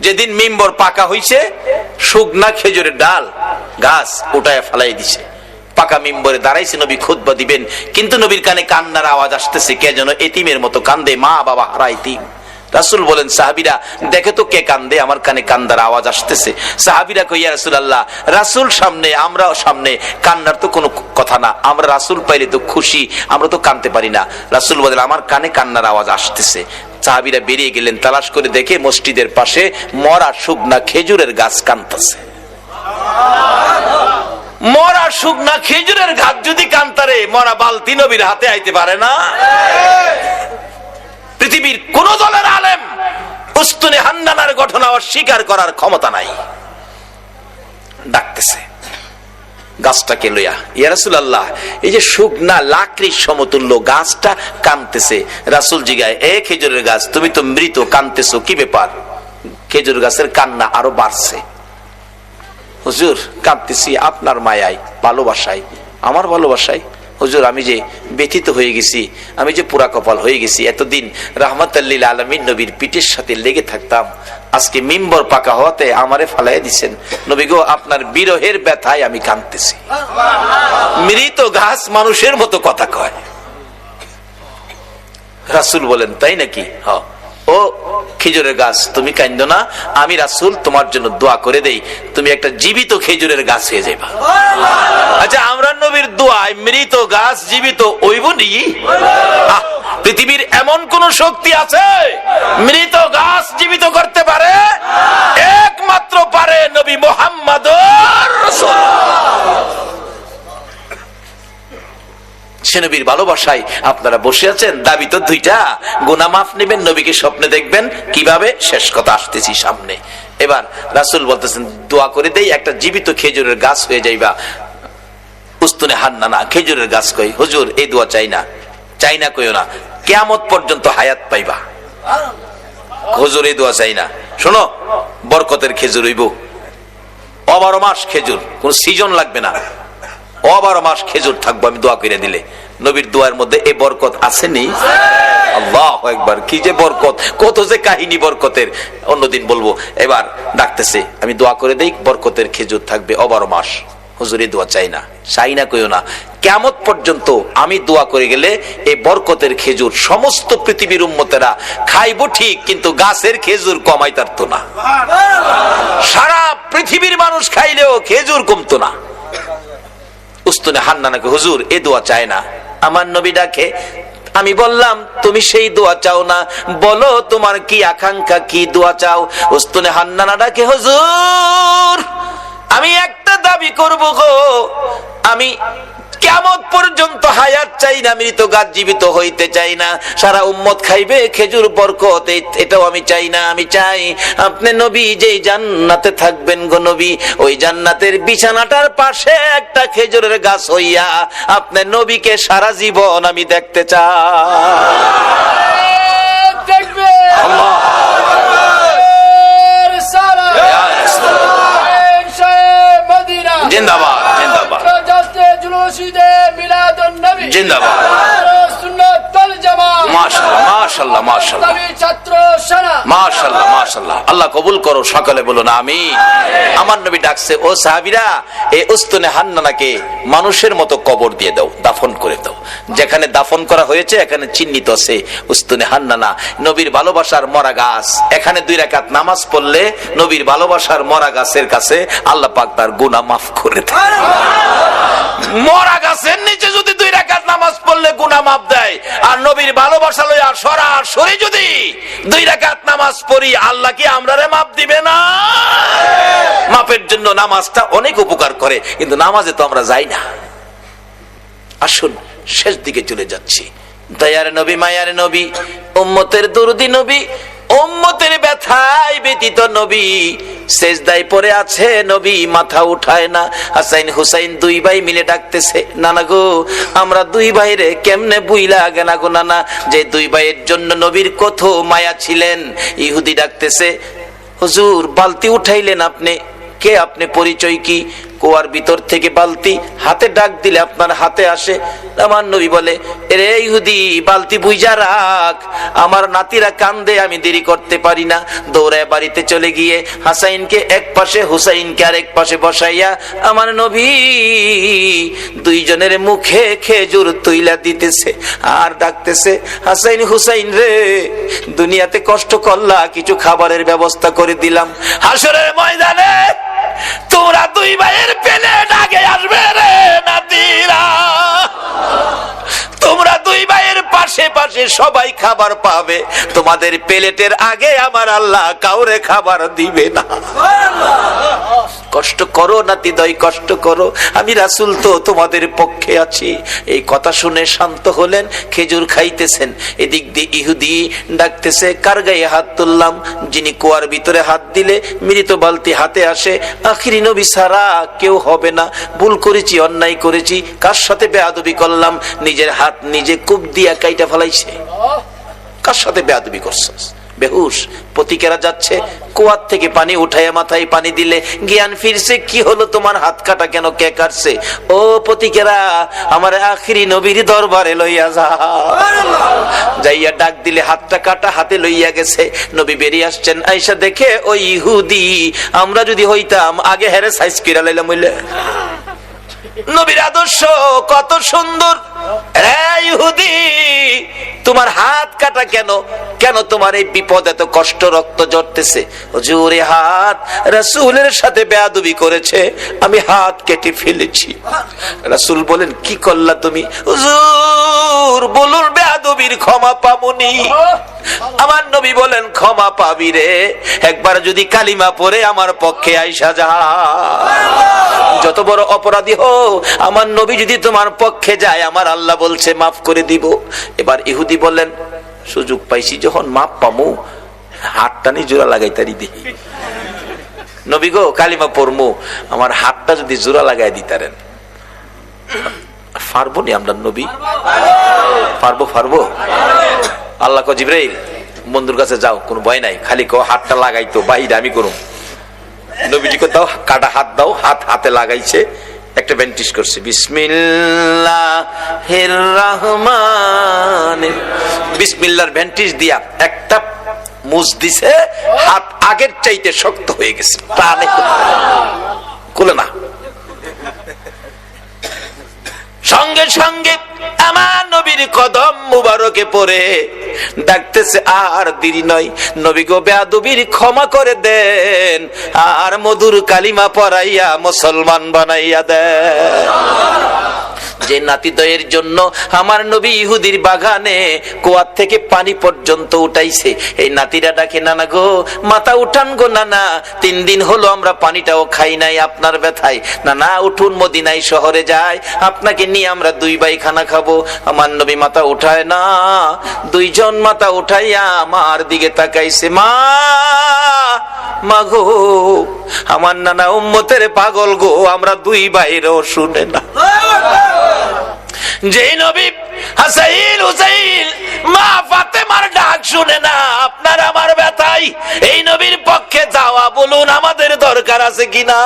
S1: যেদিন মিম্বর পাকা হইছে, শুকনা খেজুরের ডাল গাছ উঠায় ফেলাই দিছে, পাকা মিম্বরে দাঁড়াইছে, নবী খুতবা দিবেন, কিন্তু নবীর কানে কান্নার আওয়াজ আসতেছে। কে যেন এতিমের মতো কান্দে, মা বাবা হারা এতিম। রাসূল বলেন, সাহাবীরা দেখে তো কে কান্দে, আমার কানে কান্দার আওয়াজ আসতেছে। সাহাবীরা কই, ইয়া রাসূলুল্লাহ, রাসূল সামনে, আমরাও সামনে, কান্নার তো কোনো কথা না, আমরা রাসূল পাইলে তো খুশি, আমরা তো কাঁদতে পারি না। রাসূল বলেন, আমার কানে কান্নার আওয়াজ আসতেছে। সাহাবীরা বেরিয়ে গেলেন, তালাশ করে দেখে মসজিদের পাশে মরা শুকনা খেজুরের গাছ কাঁদতেছে। মরা শুকনা খেজুরের গাছ যদি কান্তারে, মরা বালতি নবীর হাতে আইতে পারে না? পৃথিবীর কোন দলের আলেম উস্তুনে হান্নানার ঘটনা অস্বীকার করার ক্ষমতা নাই। ডাকতেছে গাছটাকে লইয়া, ইয়া রাসূলুল্লাহ, এই যে শুকনা লাকড়ির সমতুল্য গাছটা কাঁদতেছে। রাসূল জিগায়, এ খেজুরের গাছ, তুমি তো মৃত, কাঁদতেছো কি ব্যাপার? খেজুর গাছের কান্না আরো বাড়ছে। হুজুর, কাঁদতেছি আপনার মায়ায়, ভালোবাসায়, আমার ভালোবাসায়। হুজুর, আমি যে ব্যথিত হয়ে গেছি, আমি যে পুরা কপাল হয়ে গেছি। এতদিন রাহমাতাল লিল আলামিন নবীর পিঠের সাথে লেগে থাকতাম, আজকে মিম্বর পাকা হওয়াতে আমারে ফালাই দিছেন। নবী গো, আপনার বিরহের ব্যথায় আমি কাঁদতেছি। মৃত গাছ মানুষের মতো কথা কয়। রাসূল বলেন, তাই নাকি? হ্যাঁ। ও খেজুরের গাছ, তুমি কাঁদো না, আমি রাসূল তোমার জন্য দোয়া করে দেই, তুমি একটা জীবিত খেজুরের গাছ হয়ে যাবে। আচ্ছা, আমরা নবীর দোয়ায় মৃত গাছ জীবিত হইব নি? পৃথিবীর এমন কোন শক্তি আছে মৃত গাছ জীবিত করতে পারে? একমাত্র পারে নবী মুহাম্মদুর রাসূলুল্লাহ। সে নবীর ভালোবাসায় আপনারা বসে আছেন, দাবি তো দুইটা, গুনাহ মাফ নেবেন, নবীকে স্বপ্নে দেখবেন, কিভাবে? শেষ কথা আসতেছি সামনে। এবার রাসূল বলতেছেন, দোয়া করে দেই, একটা জীবিত খেজুরের গাছ হয়ে যাইবা। উস্তুনে হান্নানা খেজুরের গাছ কই, হুজুর এই দোয়া চাই না, চাই না কইও না, কিয়ামত পর্যন্ত হায়াত পাইবা। হুজুর এই দোয়া চাই না, শোনো, বরকতের খেজুর হইব, 12 মাস খেজুর, কোন সিজন লাগবে না, 12 মাস খেজুর থাকবো আমি দোয়া করে দিলে। নবীর দোয়ার মধ্যে এই বরকত আসেনি? আল্লাহু আকবার, কি যে বরকত, কত যে কাহিনী বরকতের, অন্যদিন বলবো। এবার ডাকতেছে, আমি দোয়া করে দেই, বরকতের খেজুর থাকবে 12 মাস। হুজুর এই দোয়া চাই না, চাই না কইও না, কিয়ামত পর্যন্ত আমি দোয়া করে গেলে এই বরকতের খেজুর সমস্ত পৃথিবীর উম্মতেরা খাইবো ঠিক, কিন্তু গাছের খেজুর কমাই পারতো না। সারা পৃথিবীর মানুষ খাইলেও খেজুর কমতো না। উস্তুনে হান্নানাকে, হুজুর এ দোয়া চায় না। আমার নবী ডাকে, আমি বললাম তুমি সেই দোয়া চাও না, বলো তোমার কি আকাঙ্ক্ষা, কি দোয়া চাও? উস্তুনে হান্নানা ডাকে, হুজুর আমি একটা দাবি করব গো, আমি কিয়ামত পর্যন্ত হায়াত চাই না, মৃত গাছ জীবিত হইতে চাই না, সারা উম্মত খাইবে খেজুর বরকত, এটাও আমি চাই না। আমি চাই আপনি নবী যেই জান্নাতে থাকবেন গো নবী, ওই জান্নাতের বিছানাটার পাশে একটা খেজুরের গাছ হইয়া আপনি নবীকে সারা জীবন আমি দেখতে চাই। আল্লাহ জিন্দাবাদ জিন্দাবাদ জিন্দাবাদ মাশাআল্লাহ মাশাআল্লাহ মাশাআল্লাহ মাশাআল্লাহ মাশাআল্লাহ। আল্লাহ কবুল করো, সকলে বলুন আমিন। আমার নবী ডাকছে, ও সাহাবীরা, এই উস্তুনে হান্নানাকে মানুষের মতো কবর দিয়ে দাও, দাফন করে দাও। যেখানে দাফন করা হয়েছে এখানে চিহ্নিত আছে উস্তুনে হান্নানা, নবীর ভালোবাসার মরা গাছ। এখানে 2 রাকাত নামাজ পড়লে নবীর ভালোবাসার মরা গাছের কাছে আল্লাহ পাক তার গুনাহ মাফ করে দেয়। মরা গাছের নিচে যদি 2 রাকাত নামাজ পড়লে গুনাহ মাফ দেয়, আর নবীর ভালোবাসা লইয়া সরাসরি যদি 2 রাকাত নামাজ পড়ি, আল্লাহ কি আমরারে মাফ দিবে না? মাফের জন্য নামাজটা অনেক উপকার করে, কিন্তু নামাজে তো আমরা যাই না। আসুন শেষ দিকে চলে যাচ্ছি। দয়ার নবী, মায়ার নবী, উম্মতের দরদি নবী, উম্মতের ব্যথায় ব্যতীত নবী, সেজদায় পড়ে আছে নবী, মাথা উঠায় না। হাসাইন হুসাইন 2 ভাই মিলে ডাকতেছে, নানা গো, আমরা 2 ভাইরে কেমনে বুইলা গেনা গো নানা, যে 2 ভাইয়ের জন্য নবীর কত মায়া ছিলেন। ইহুদি ডাকতেছে, হুজুর বালতি উঠাইলেন আপনি, কে আপনি, পরিচয় কি? কুয়ার ভিতর থেকে বালতি হাতে ডাক দিলে আপনার হাতে আসে। আমার নবী বলে, রে ইহুদি, বালতি বুইজা রাখ, আমার নাতিরা কান্দে, আমি দেরি করতে পারি না। দৌড়ায় বাড়িতে চলে গিয়ে হাসাইনকে এক পাশে, হুসাইনকে আরেক পাশে বসাইয়া আমার নবী 2 জনের মুখে খেজুর তুইলা দিতেছে আর ডাকতেছে, হাসাইন হুসাইন রে, দুনিয়াতে কষ্ট করলা, কিছু খাবারের ব্যবস্থা করে দিলাম, হাসরের ময়দানে তোমরা 2 ভাইয়ের প্লেট আগে আসবে রে নাতিরা, তোমরা 2 ভাইয়ের পাশে পাশে সবাই খাবার পাবে, তোমাদের প্লেটের আগে আমার আল্লাহ কাউরে খাবার দিবে না। কষ্ট করো নাতি দয়, কষ্ট করো, আমি রাসূল তো তোমাদের পক্ষে আছি। এই কথা শুনে শান্ত হলেন, খেজুর খাইতেছেন। এদিক দিয়ে ইহুদি ডাকতেছে, কার গায়ে হাত তুললাম? যিনি কুয়ার ভিতরে হাত দিলে মৃত বালতি হাতে আসে, আখিরি নবী ছাড়া কেউ হবে না। ভুল করেছি, অন্যায় করেছি, কার সাথে বেয়াদবি করলাম? নিজের হাত নিজে কূপ দিয়া কাইটা ফেলাইছে। কার সাথে বেয়াদবি করছস? বেহুশ। প্রতিকেরা যাচ্ছে, কুয়ার থেকে পানি উঠাইয়া মাথায় পানি দিলে জ্ঞান ফিরছে। কি হলো তোমার? হাত কাটা কেন? কে কাটছে? ও প্রতিকেরা, আমার আখিরি নবীর দরবারে লইয়া যা। যাইয়া ডাক দিলে হাতটা কাটা, হাতে লইয়া গেছে। নবী বেরিয়ে আসছেন, আয়েশা দেখে ওই ইহুদি, আমরা যদি হইতাম আগে হেরে সাইজ কিরা লাইলাম হইলে। নবীর আদর্শ কত সুন্দর। ইহুদি, তোমার হাত কাটা কেন? কেন তোমার এই বিপদ, এত কষ্ট, রক্ত ঝরতেছে? হুজুর, হাত রাসূলের সাথে বেয়াদবি করেছে, আমি হাত কেটে ফেলেছি। রাসূল বলেন, কি করলা তুমি? হুজুর বলুন, বেয়াদবির ক্ষমা পামুনি। আমার নবী বলেন, ক্ষমা পাবি রে, একবার যদি কালিমা পড়ে আমার পক্ষে আইসা যা। যত বড় অপরাধী হো, আমার নবী যদি তোমার পক্ষে যায়, আমার আল্লাহ বলছে মাফ করে দিব। এবার ইহুদি বলেন, সুযোগ পাইছি যখন মাপ পামু, হাতটা নি জোড়া লাগাই তারি দেখি। নবী গো, কালিমা পড়মু, আমার হাতটা যদি জোড়া লাগাই দিতারেন। পারবো নি আমরা নবী? পারবো। আল্লাহ কো, জিবরাইল বন্ধুর কাছে যাও, কোনো ভয় নাই, খালি কো হাতটা লাগাইতো, বাহিরে আমি করুম। নবীজিকে দাও, কাটা হাত দাও, হাতে লাগাইছে, একটা ব্যান্টিজ করছে, বিসমিল্লাহির রহমানির, বিসমিল্লাহর ব্যান্টিজ দিয়া একটা মুজ দিছে, হাত আগের চাইতে শক্ত হয়ে গেছে, টানে খুলে না। সঙ্গে সঙ্গে আমার নবীর কদম মুবারকে পড়ে ডাকতেছে, আর দেরি নয়, নবী গো, বেয়াদবির ক্ষমা করে দেন, আর মধুর কালিমা পড়াইয়া মুসলমান বানাইয়া দেন। যে নাতিদয়ের জন্য আমার নবী ইহুদির বাগানে কুয়ার থেকে পানি পর্যন্ত উঠাইছে, এই নাতিরা ডাকে, নানা গো, মাথা উঠান গো নানা, 3 দিন হলো আমরা পানিটাও খাই নাই আপনার ব্যথায়। নানা উঠুন, মদিনায় শহরে যায়, আপনাকে নিয়ে আমরা 2 ভাই খানা খাবো। আমার নবী মাথা উঠায় না, 2 জন মাথা উঠাইয়া আমার দিকে তাকাইছে, মা গো, আমার নানা উম্মতের পাগল গো, আমরা 2 ভাইরও শুনে না। যে নবী হাসাইন হুসাইন মা ফাতেমার ডাক শুনে না, আপনারা আমার ব্যথাই এই নবীর পক্ষে যাওয়া, বলুন আমাদের দরকার আছে কিনা?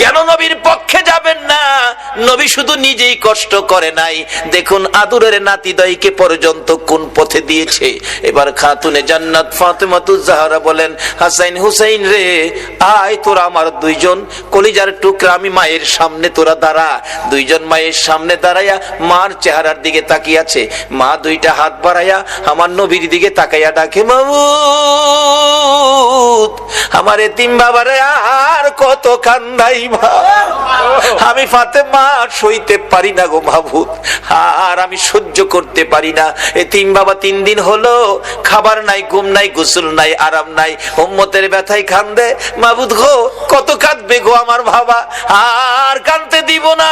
S1: কেন নবীর পক্ষে যাবেন না? নবী শুধু নিজেই কষ্ট করে নাই, দেখুন আদরের নাতিদয়কে পর্যন্ত কোন পথে দিয়েছে। এবার খাতুনে জান্নাত ফাতেমাতুজ জাহরা বলেন, হাসাইন হুসাইন রে, আয় তোরা আমার দুইজন কলিজার টুকরা, আমি মায়ের সামনে তোরা দাঁড়া। দুইজন মায়ের সামনে দাঁড়াইয়া মার চেহারার দিকে তাকিয়ে আছে। মা দুইটা হাত বাড়াইয়া আমার নবীর দিকে তাকাইয়া ডাকে, মাবুদ আমার এতিম বাবারে আর কত কান্দাই, আমি ফাতেমা সইতে পারি না গো মাবুদ, আর আমি সহ্য করতে পারি না। এতিম বাবা 3 দিন হলো খাবার নাই, ঘুম নাই, গোসল নাই, আরাম নাই, উম্মতের ব্যথায় কান্দে। মাবুদ গো কত কাঁদবে গো আমার বাবা, আর কাঁদতে দিব না।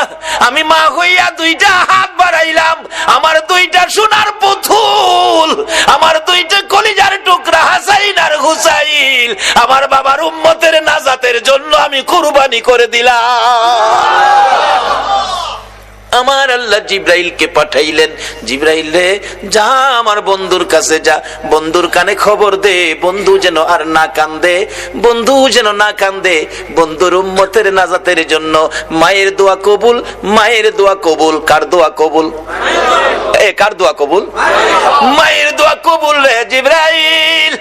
S1: আমি মা হইয়া দুইটা হাত বাড়াইলাম, আমার দুইটা সোনার পুতুল, আমার দুইটা কলিজার টুকরা হাসাইন আর হুসাইন আমার বাবার উম্মতের নাজাতের জন্য আমি কুরবানি করে দিলাম। আমার আল্লাহ জিব্রাইলকে পাঠাইলেন, জিব্রাইল রে যা আমার বন্ধুর কাছে যা, বন্ধুর কানে খবর দে, বন্ধু যেন আর না কান্দে, বন্ধু যেন না কান্দে। বন্ধুর উম্মতের নাজাতের জন্য মায়ের দোয়া কবুল, মায়ের দোয়া কবুল। কার দোয়া কবুল? কার দোয়া কবুল? মায়ের দোয়া কবুল রে জিব্রাইল।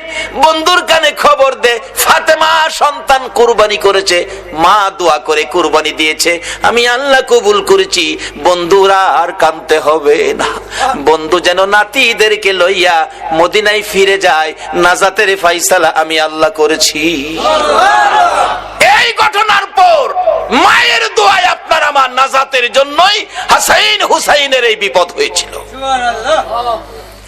S1: বন্ধুর কানে খবর দে, ফাতেমা সন্তান কুরবানি করেছে, মা দোয়া করে কুরবানি দিয়েছে, আমি আল্লাহ কবুল করেছি। বন্ধুরা আর কাঁদতে হবে না, বন্ধু যেন নাতিদেরকে লইয়া মদিনায় ফিরে যায়, নাজাতের ফাইসালা আমি আল্লাহ করেছি। এই ঘটনার পর মায়ের দোয়ায় আপনার আমার নাজাতের জন্যই হাসাইন হুসাইনের এই বিপদ হয়েছিল।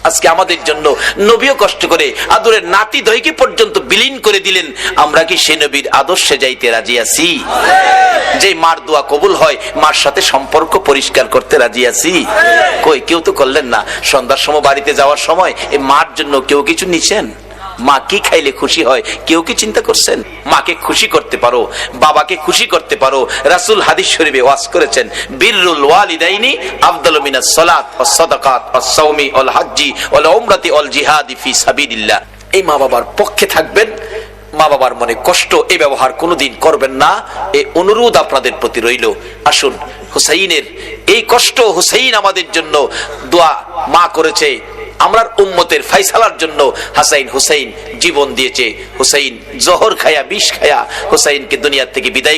S1: আজকে আমাদের জন্য নবীও কষ্ট করে আদরের নাতি দয়কে পর্যন্ত বিলীন করে দিলেন। আমরা কি সে নবীর আদর্শে যাইতে রাজি আছি? যে মার দোয়া কবুল হয়, মার সাথে সম্পর্ক পরিষ্কার করতে রাজি আছি? কই, কেউ তো করলেন না। সন্ধ্যার সময় বাড়িতে যাওয়ার সময় এই মার জন্য কেউ কিছু নিছেন? মা কি খাইলে খুশি হয় কেউ কি চিন্তা করছেন? মাকে খুশি করতে পারো, বাবাকে খুশি করতে পারো। রাসূল হাদিস শরীফে ওয়াজ করেছেন, বিররুল ওয়ালিদাইনি আফদালু মিনাস সালাত ওয়াস সাদাকাত ওয়াস সাওমি ওয়াল হাজ্জি ওয়াল উমরাতি ওয়াল জিহাদি ফি সাবিলিল্লাহ। এই মা বাবার পক্ষে থাকবেন, মা বাবার মনে কষ্ট এই ব্যবহার কোনোদিন করবেন না, এই অনুরোধ আপনাদের প্রতি রইল। আসুন হুসাইনের এই কষ্ট, হুসাইন আমাদের জন্য দোয়া মা করেছে, আমরার উম্মতের ফাইসালার জন্য হাসাইন হুসাইন জীবন দিয়েছে। হুসাইন জহর খায়া, বিষ খায়া হুসাইনকে দুনিয়া থেকে বিদায়